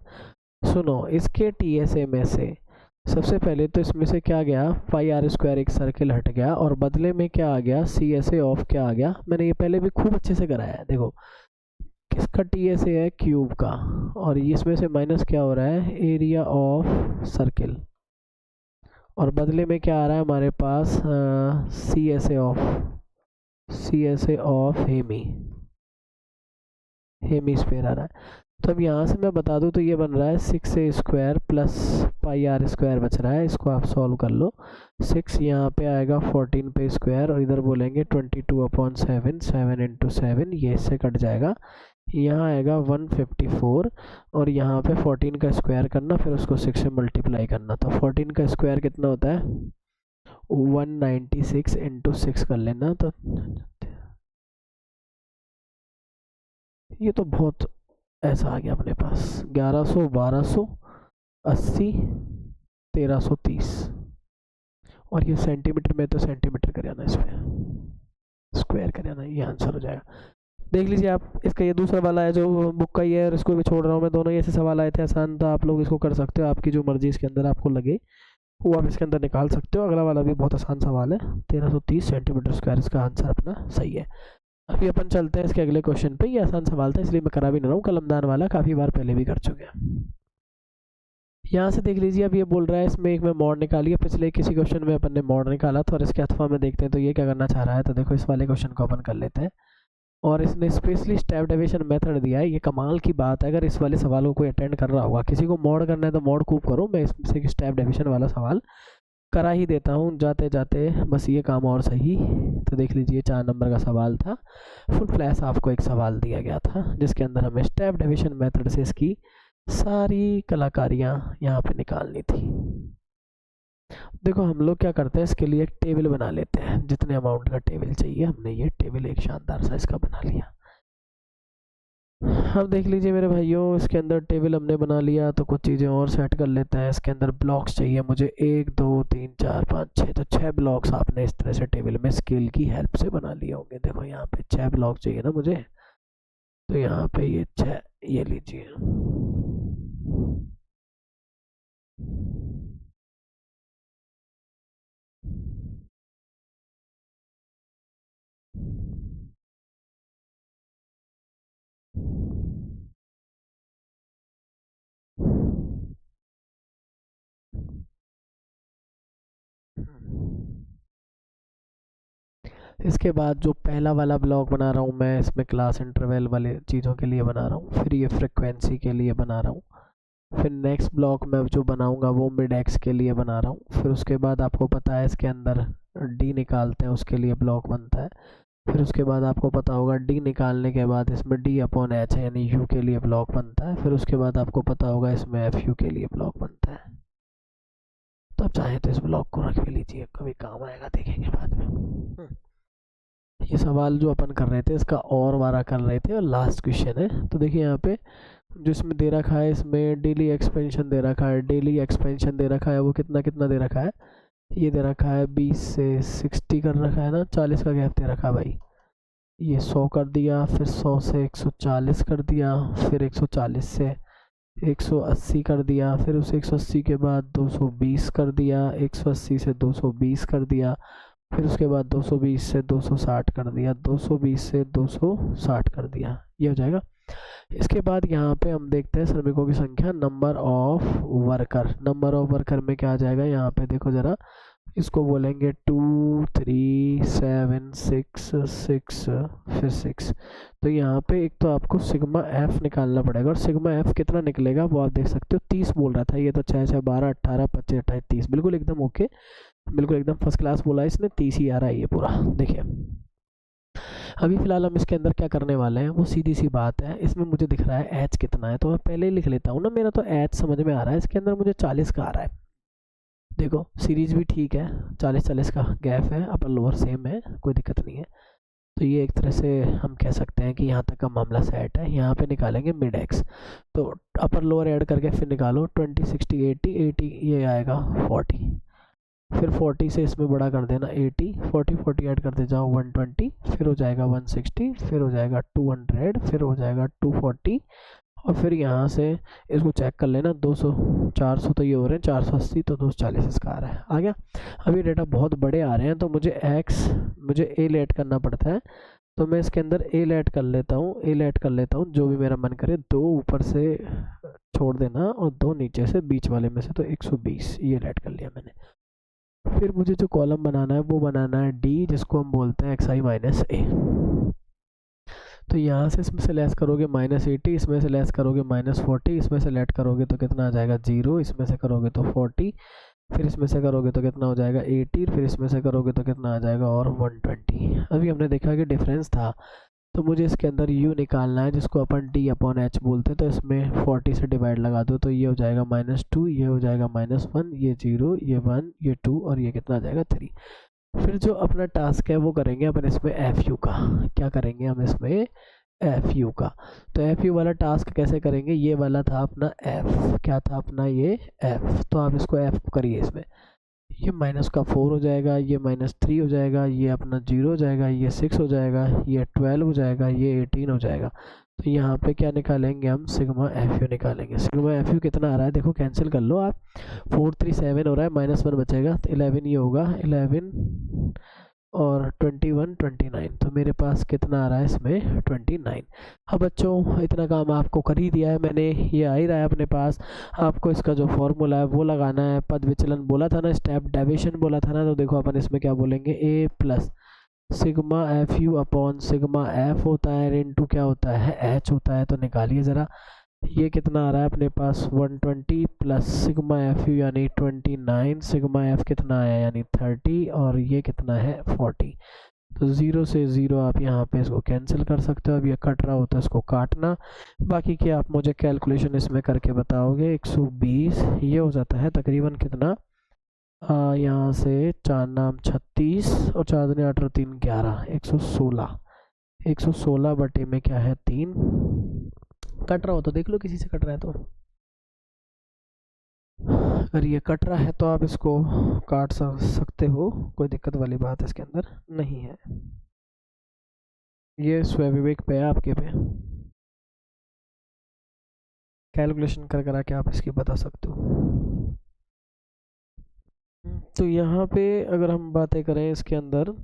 सुनो, इसके टीएसए में से सबसे पहले तो इसमें से क्या गया, पाई आर स्क्वायर एक सर्किल हट गया, और बदले में क्या आ गया, सी एस ए ऑफ क्या आ गया। मैंने ये पहले भी खूब अच्छे से कराया है, देखो किसका टीएसए है, क्यूब का, और इसमें से माइनस क्या हो रहा है, एरिया ऑफ सर्किल, और बदले में क्या आ रहा है हमारे पास, C S A of hemisphere आ रहा है। तो अब यहाँ से मैं बता दूँ तो ये बन रहा है 6a² plus pi are square बच रहा है, इसको आप सॉल्व कर लो। 6 यहाँ पे आएगा 14 पे स्क्वायर, और इधर बोलेंगे 22/7, 7 × 7, ये इससे कट जाएगा। यहाँ आएगा 154, और यहाँ पे 14 का स्क्वायर करना, फिर उसको 6 से मल्टीप्लाई करना। तो 14 का स्क्वायर कितना होता है, 196 × 6 कर लेना। तो ये तो बहुत ऐसा आ गया अपने पास, 1100, 1280, 1330, और ये सेंटीमीटर में तो सेंटीमीटर कर जाना, इसमें स्क्वायर कर जाना, ये आंसर हो जाएगा। देख लीजिए आप, इसका ये दूसरा वाला है जो बुक का ही है, और इसको भी छोड़ रहा हूँ मैं, दोनों ही ऐसे सवाल आए थे, आसान था, आप लोग इसको कर सकते हो, आपकी जो मर्जी इसके अंदर आपको लगे वो आप इसके अंदर निकाल सकते हो। अगला वाला भी बहुत आसान सवाल है, 1330 सेंटीमीटर स्क्वायर इसका आंसर अपना सही है। अभी अपन चलते हैं इसके अगले क्वेश्चन पे। ये आसान सवाल था इसलिए मैं करा भी नहीं रहा हूँ, कलमदान वाला काफ़ी बार पहले भी कर चुके हैं। यहाँ से देख लीजिए, अब ये बोल रहा है इसमें एक में मॉड निकालिए, पिछले किसी क्वेश्चन में अपन ने मॉड निकाला था, और इसके अथवा में देखते हैं तो ये क्या करना चाह रहा है। तो देखो इस वाले क्वेश्चन को अपन कर लेते हैं, और इसने स्पेशली स्टेप डेविएशन मेथड दिया है। ये कमाल की बात है, अगर इस वाले सवालों को अटेंड कर रहा होगा, किसी को मॉड करना है तो मॉड खूब करो, मैं इसमें से स्टेप डेविएशन वाला सवाल करा ही देता हूँ जाते जाते, बस ये काम और सही। तो देख लीजिए 4 नंबर का सवाल था, फुल फ्लैश आपको एक सवाल दिया गया था, जिसके अंदर हमें स्टेप डिवीजन मेथड से इसकी सारी कलाकारियाँ यहाँ पे निकालनी थी। देखो हम लोग क्या करते हैं, इसके लिए एक टेबल बना लेते हैं, जितने अमाउंट का टेबल चाहिए, हमने ये टेबल एक शानदार सा इसका बना लिया। अब देख लीजिए मेरे भाइयों, इसके अंदर टेबल हमने बना लिया, तो कुछ चीज़ें और सेट कर लेते हैं। इसके अंदर ब्लॉक्स चाहिए मुझे 1 2 3 4 5 6, तो 6 ब्लॉक्स आपने इस तरह से टेबल में स्केल की हेल्प से बना लिए होंगे। देखो यहाँ पे 6 ब्लॉक चाहिए ना मुझे, तो यहाँ पे ये 6, ये लीजिए। इसके बाद जो पहला वाला ब्लॉक बना रहा हूँ मैं, इसमें क्लास इंटरवल वाले चीज़ों के लिए बना रहा हूँ, फिर ये फ्रिक्वेंसी के लिए बना रहा हूँ, फिर नेक्स्ट ब्लॉक मैं जो बनाऊंगा वो मिड एक्स के लिए बना रहा हूँ, फिर उसके बाद आपको पता है इसके अंदर डी निकालते हैं, उसके लिए ब्लॉक बनता है। फिर उसके बाद आपको पता होगा डी निकालने के बाद इसमें D/H है, यानी यू के लिए ब्लॉक बनता है। फिर उसके बाद आपको पता होगा इसमें एफ यू के लिए ब्लॉक बनता है। तो आप चाहें तो इस ब्लॉक को रख भी लीजिए, कभी काम आएगा, देखेंगे बाद में। ये सवाल जो अपन कर रहे थे इसका और वारा कर रहे थे, और लास्ट क्वेश्चन है। तो देखिए यहाँ पे जो इसमें दे रखा है, इसमें डेली एक्सपेंशन दे रखा है, डेली एक्सपेंशन दे रखा है, वो कितना कितना दे रखा है, ये दे रखा है 20 से 60 कर रखा है ना, 40 का गैप दे रखा है भाई। ये 100 कर दिया, फिर 100 से 140 कर दिया, फिर 140 से 180 कर दिया, फिर उस 180 के बाद 220 कर दिया, 180 से 220 कर दिया, फिर उसके बाद 220 से 260 कर दिया, 220 से 260 कर दिया, ये हो जाएगा। इसके बाद यहाँ पे हम देखते हैं श्रमिकों की संख्या, number of worker. Number of worker में क्या आ जाएगा, यहाँ पे देखो ज़रा, इसको बोलेंगे 2 3 7 6 6 फिर 6। तो यहाँ पे एक तो आपको सिग्मा एफ निकालना पड़ेगा, और सिग्मा एफ कितना निकलेगा वो आप देख सकते हो, 30 बोल रहा था, ये तो 6 6 12 18 25 28 30, बिल्कुल एकदम ओके, बिल्कुल एकदम फर्स्ट क्लास बोला है इसने, 30 ही आ रहा है ये पूरा। देखिए अभी फ़िलहाल हम इसके अंदर क्या करने वाले हैं, वो सीधी सी बात है। इसमें मुझे दिख रहा है एच कितना है, तो मैं पहले ही लिख लेता हूँ ना, मेरा तो एच समझ में आ रहा है, इसके अंदर मुझे 40 का आ रहा है। देखो सीरीज भी ठीक है, 40 40 का गैप है, अपर लोअर सेम है, कोई दिक्कत नहीं है। तो ये एक तरह से हम कह सकते हैं कि यहाँ तक का मामला सेट है। यहाँ पे निकालेंगे मिड एक्स, तो अपर लोअर ऐड करके फिर निकालो 20 60 80 80, ये आएगा 40, फिर 40 से इसमें बड़ा कर देना 80, 40 40 ऐड करते जाओ 120, फिर हो जाएगा 160, फिर हो जाएगा 200, फिर हो जाएगा 240, और फिर यहाँ से इसको चेक कर लेना 200 400 तो ये हो रहे हैं, 480 तो 240 इसका आ रहा है। आ गया। अभी डेटा बहुत बड़े आ रहे हैं तो मुझे ए लेट करना पड़ता है, तो मैं इसके अंदर ए लेट कर लेता हूँ जो भी मेरा मन करे। 2 ऊपर से छोड़ देना और 2 नीचे से, बीच वाले में से, तो 120 ये लेट कर लिया मैंने। फिर मुझे जो कॉलम बनाना है वो बनाना है डी, जिसको हम बोलते हैं xi माइनस ए। तो यहाँ से इसमें से लेस करोगे -80, इसमें से लेस करोगे -40, इसमें से लेट करोगे तो कितना आ जाएगा 0, इसमें से करोगे तो 40, फिर इसमें से करोगे तो कितना हो जाएगा 80, फिर इसमें से करोगे तो कितना आ जाएगा और 120। अभी हमने देखा कि डिफरेंस था, तो मुझे इसके अंदर u निकालना है, जिसको अपन d/h बोलते हैं। तो इसमें 40 से डिवाइड लगा दो, तो ये हो जाएगा -2, ये हो जाएगा -1, ये 0, ये 1, ये 2, और ये कितना आ जाएगा 3। फिर जो अपना टास्क है वो करेंगे अपन इसमें FU का। क्या करेंगे हम इसमें? FU का। तो FU वाला टास्क कैसे करेंगे? ये वाला था अपना F, क्या था अपना ये F, तो आप इसको F करिए। इसमें ये माइनस का 4 हो जाएगा, ये -3 हो जाएगा, ये अपना 0 हो जाएगा, ये 6 हो जाएगा, ये 12 हो जाएगा, ये 18 हो जाएगा। तो यहाँ पे क्या निकालेंगे हम? सिग्मा FU निकालेंगे। सिग्मा FU कितना आ रहा है देखो, कैंसिल कर लो आप, 437 हो रहा है, -1 बचेगा तो 11 ये होगा, 11 और 21 29, तो मेरे पास कितना आ रहा है इसमें 29। अब बच्चों इतना काम आपको कर ही दिया है मैंने, ये आ ही रहा है अपने पास। आपको इसका जो फॉर्मूला है वो लगाना है। पद विचलन बोला था ना, स्टेप डेविएशन बोला था ना, तो देखो अपन इसमें क्या बोलेंगे, A plus sigma FU upon sigma F होता है इनटू क्या होता है H होता है। तो निकालिए ज़रा, ये कितना आ रहा है अपने पास 120 प्लस सिग्मा FU यानी 29, सिग्मा F कितना आया यानी 30, और ये कितना है 40। तो 0 से 0 आप यहाँ पे इसको कैंसिल कर सकते हो। अब ये कट रहा होता है, इसको काटना। बाकी की आप मुझे कैलकुलेशन इसमें करके बताओगे। 120 ये हो जाता है तकरीबन कितना, यहाँ से 4 नाम 36 और 4 दूनी 8 और 3 11, 116। 116 बटे में क्या है 3। कट रहा हो तो देख लो, किसी से कट रहा है तो। अगर ये कट रहा है तो आप इसको काट सकते हो, कोई दिक्कत वाली बात इसके अंदर नहीं है। ये स्वयं विवेक पे है आपके पे, कैलकुलेशन कर कर आके आप इसकी बता सकते हो। तो यहाँ पे अगर हम बातें करें इसके अंदर,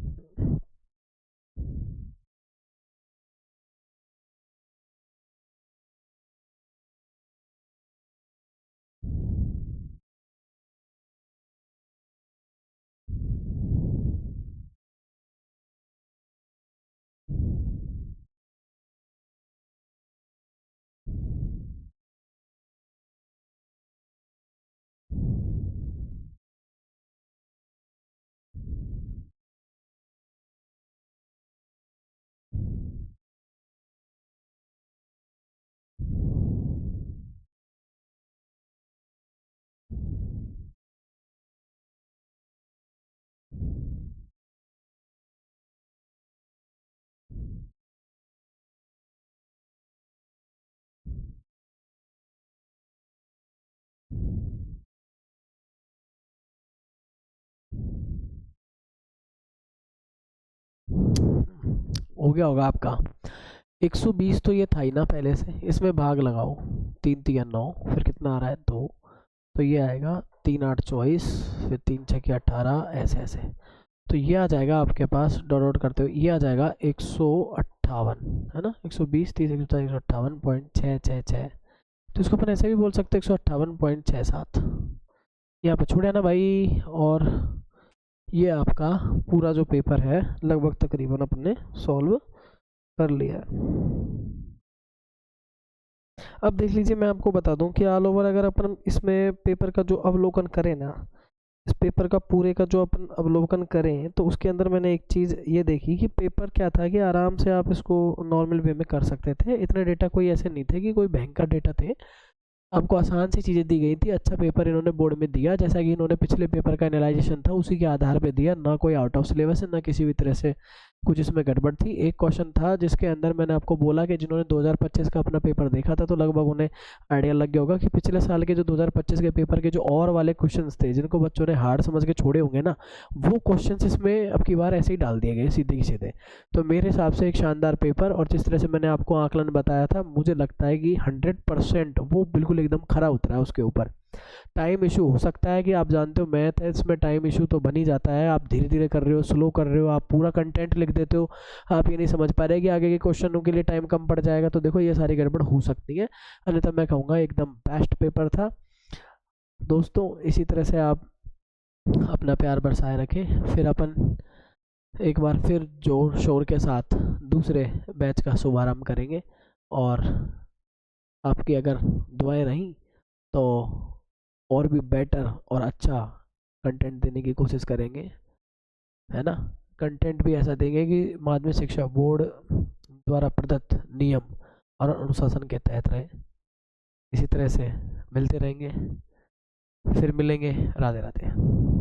हो गया होगा आपका 120। तो ये था ही ना पहले से, इसमें भाग लगाओ, 3 3 9, फिर कितना आ रहा है 2, तो ये आएगा 3 8 24, फिर 3 6 18, ऐसे ऐसे। तो ये आ जाएगा आपके पास, डॉट डॉट करते हुए ये आ जाएगा 158, है ना। 120 30 158.666, तो इसको अपन ऐसे भी बोल सकते हैं 158.67। यहाँ पे छोड़े ना भाई। और ये आपका पूरा जो पेपर है लगभग तकरीबन अपने सॉल्व कर लिया है। अब देख लीजिए, मैं आपको बता दूं कि ऑल ओवर अगर अपन इसमें पेपर का जो अवलोकन करें ना, इस पेपर का पूरे का जो अपन अवलोकन करें, तो उसके अंदर मैंने एक चीज़ ये देखी कि पेपर क्या था कि आराम से आप इसको नॉर्मल वे में कर सकते थे। इतने डेटा कोई ऐसे नहीं थे कि कोई भयंकर डेटा थे। आपको आसान सी चीज़ें दी गई थी, अच्छा पेपर इन्होंने बोर्ड में दिया, जैसा कि इन्होंने पिछले पेपर का एनालाइजेशन था उसी के आधार पे दिया, ना कोई आउट ऑफ सिलेबस है ना किसी भी तरह से कुछ इसमें गड़बड़ थी। एक क्वेश्चन था जिसके अंदर मैंने आपको बोला कि जिन्होंने 2025 का अपना पेपर देखा था तो लगभग उन्हें आइडिया लग गया होगा कि पिछले साल के जो 2025 के पेपर के जो और वाले क्वेश्चन थे जिनको बच्चों ने हार्ड समझ के छोड़े होंगे ना, वो क्वेश्चन इसमें अब की बार ऐसे ही डाल दिए गए सीधे की सीधे। तो मेरे हिसाब से एक शानदार पेपर, और जिस तरह से मैंने आपको आकलन बताया था मुझे लगता है कि 100% वो बिल्कुल एकदम खरा उतरा है उसके ऊपर। टाइम इशू हो सकता है कि आप जानते हो मैथ है, इसमें टाइम इशू तो बन ही जाता है, आप धीरे धीरे कर रहे हो, स्लो कर रहे हो, आप पूरा कंटेंट लिख देते हो, आप ये नहीं समझ पा रहे कि आगे के क्वेश्चनों के लिए टाइम कम पड़ जाएगा, तो देखो ये सारी गड़बड़ हो सकती है। अन्यथा मैं कहूँगा एकदम बेस्ट पेपर था दोस्तों। इसी तरह से आप अपना प्यार बरसाए रखें, फिर अपन एक बार फिर जोर शोर के साथ दूसरे बैच का शुभारंभ करेंगे, और आपकी अगर दुआएं रहीं तो और भी बेटर और अच्छा कंटेंट देने की कोशिश करेंगे, है ना। कंटेंट भी ऐसा देंगे कि माध्यमिक शिक्षा बोर्ड द्वारा प्रदत्त नियम और अनुशासन के तहत रहे। इसी तरह से मिलते रहेंगे, फिर मिलेंगे। राधे राधे।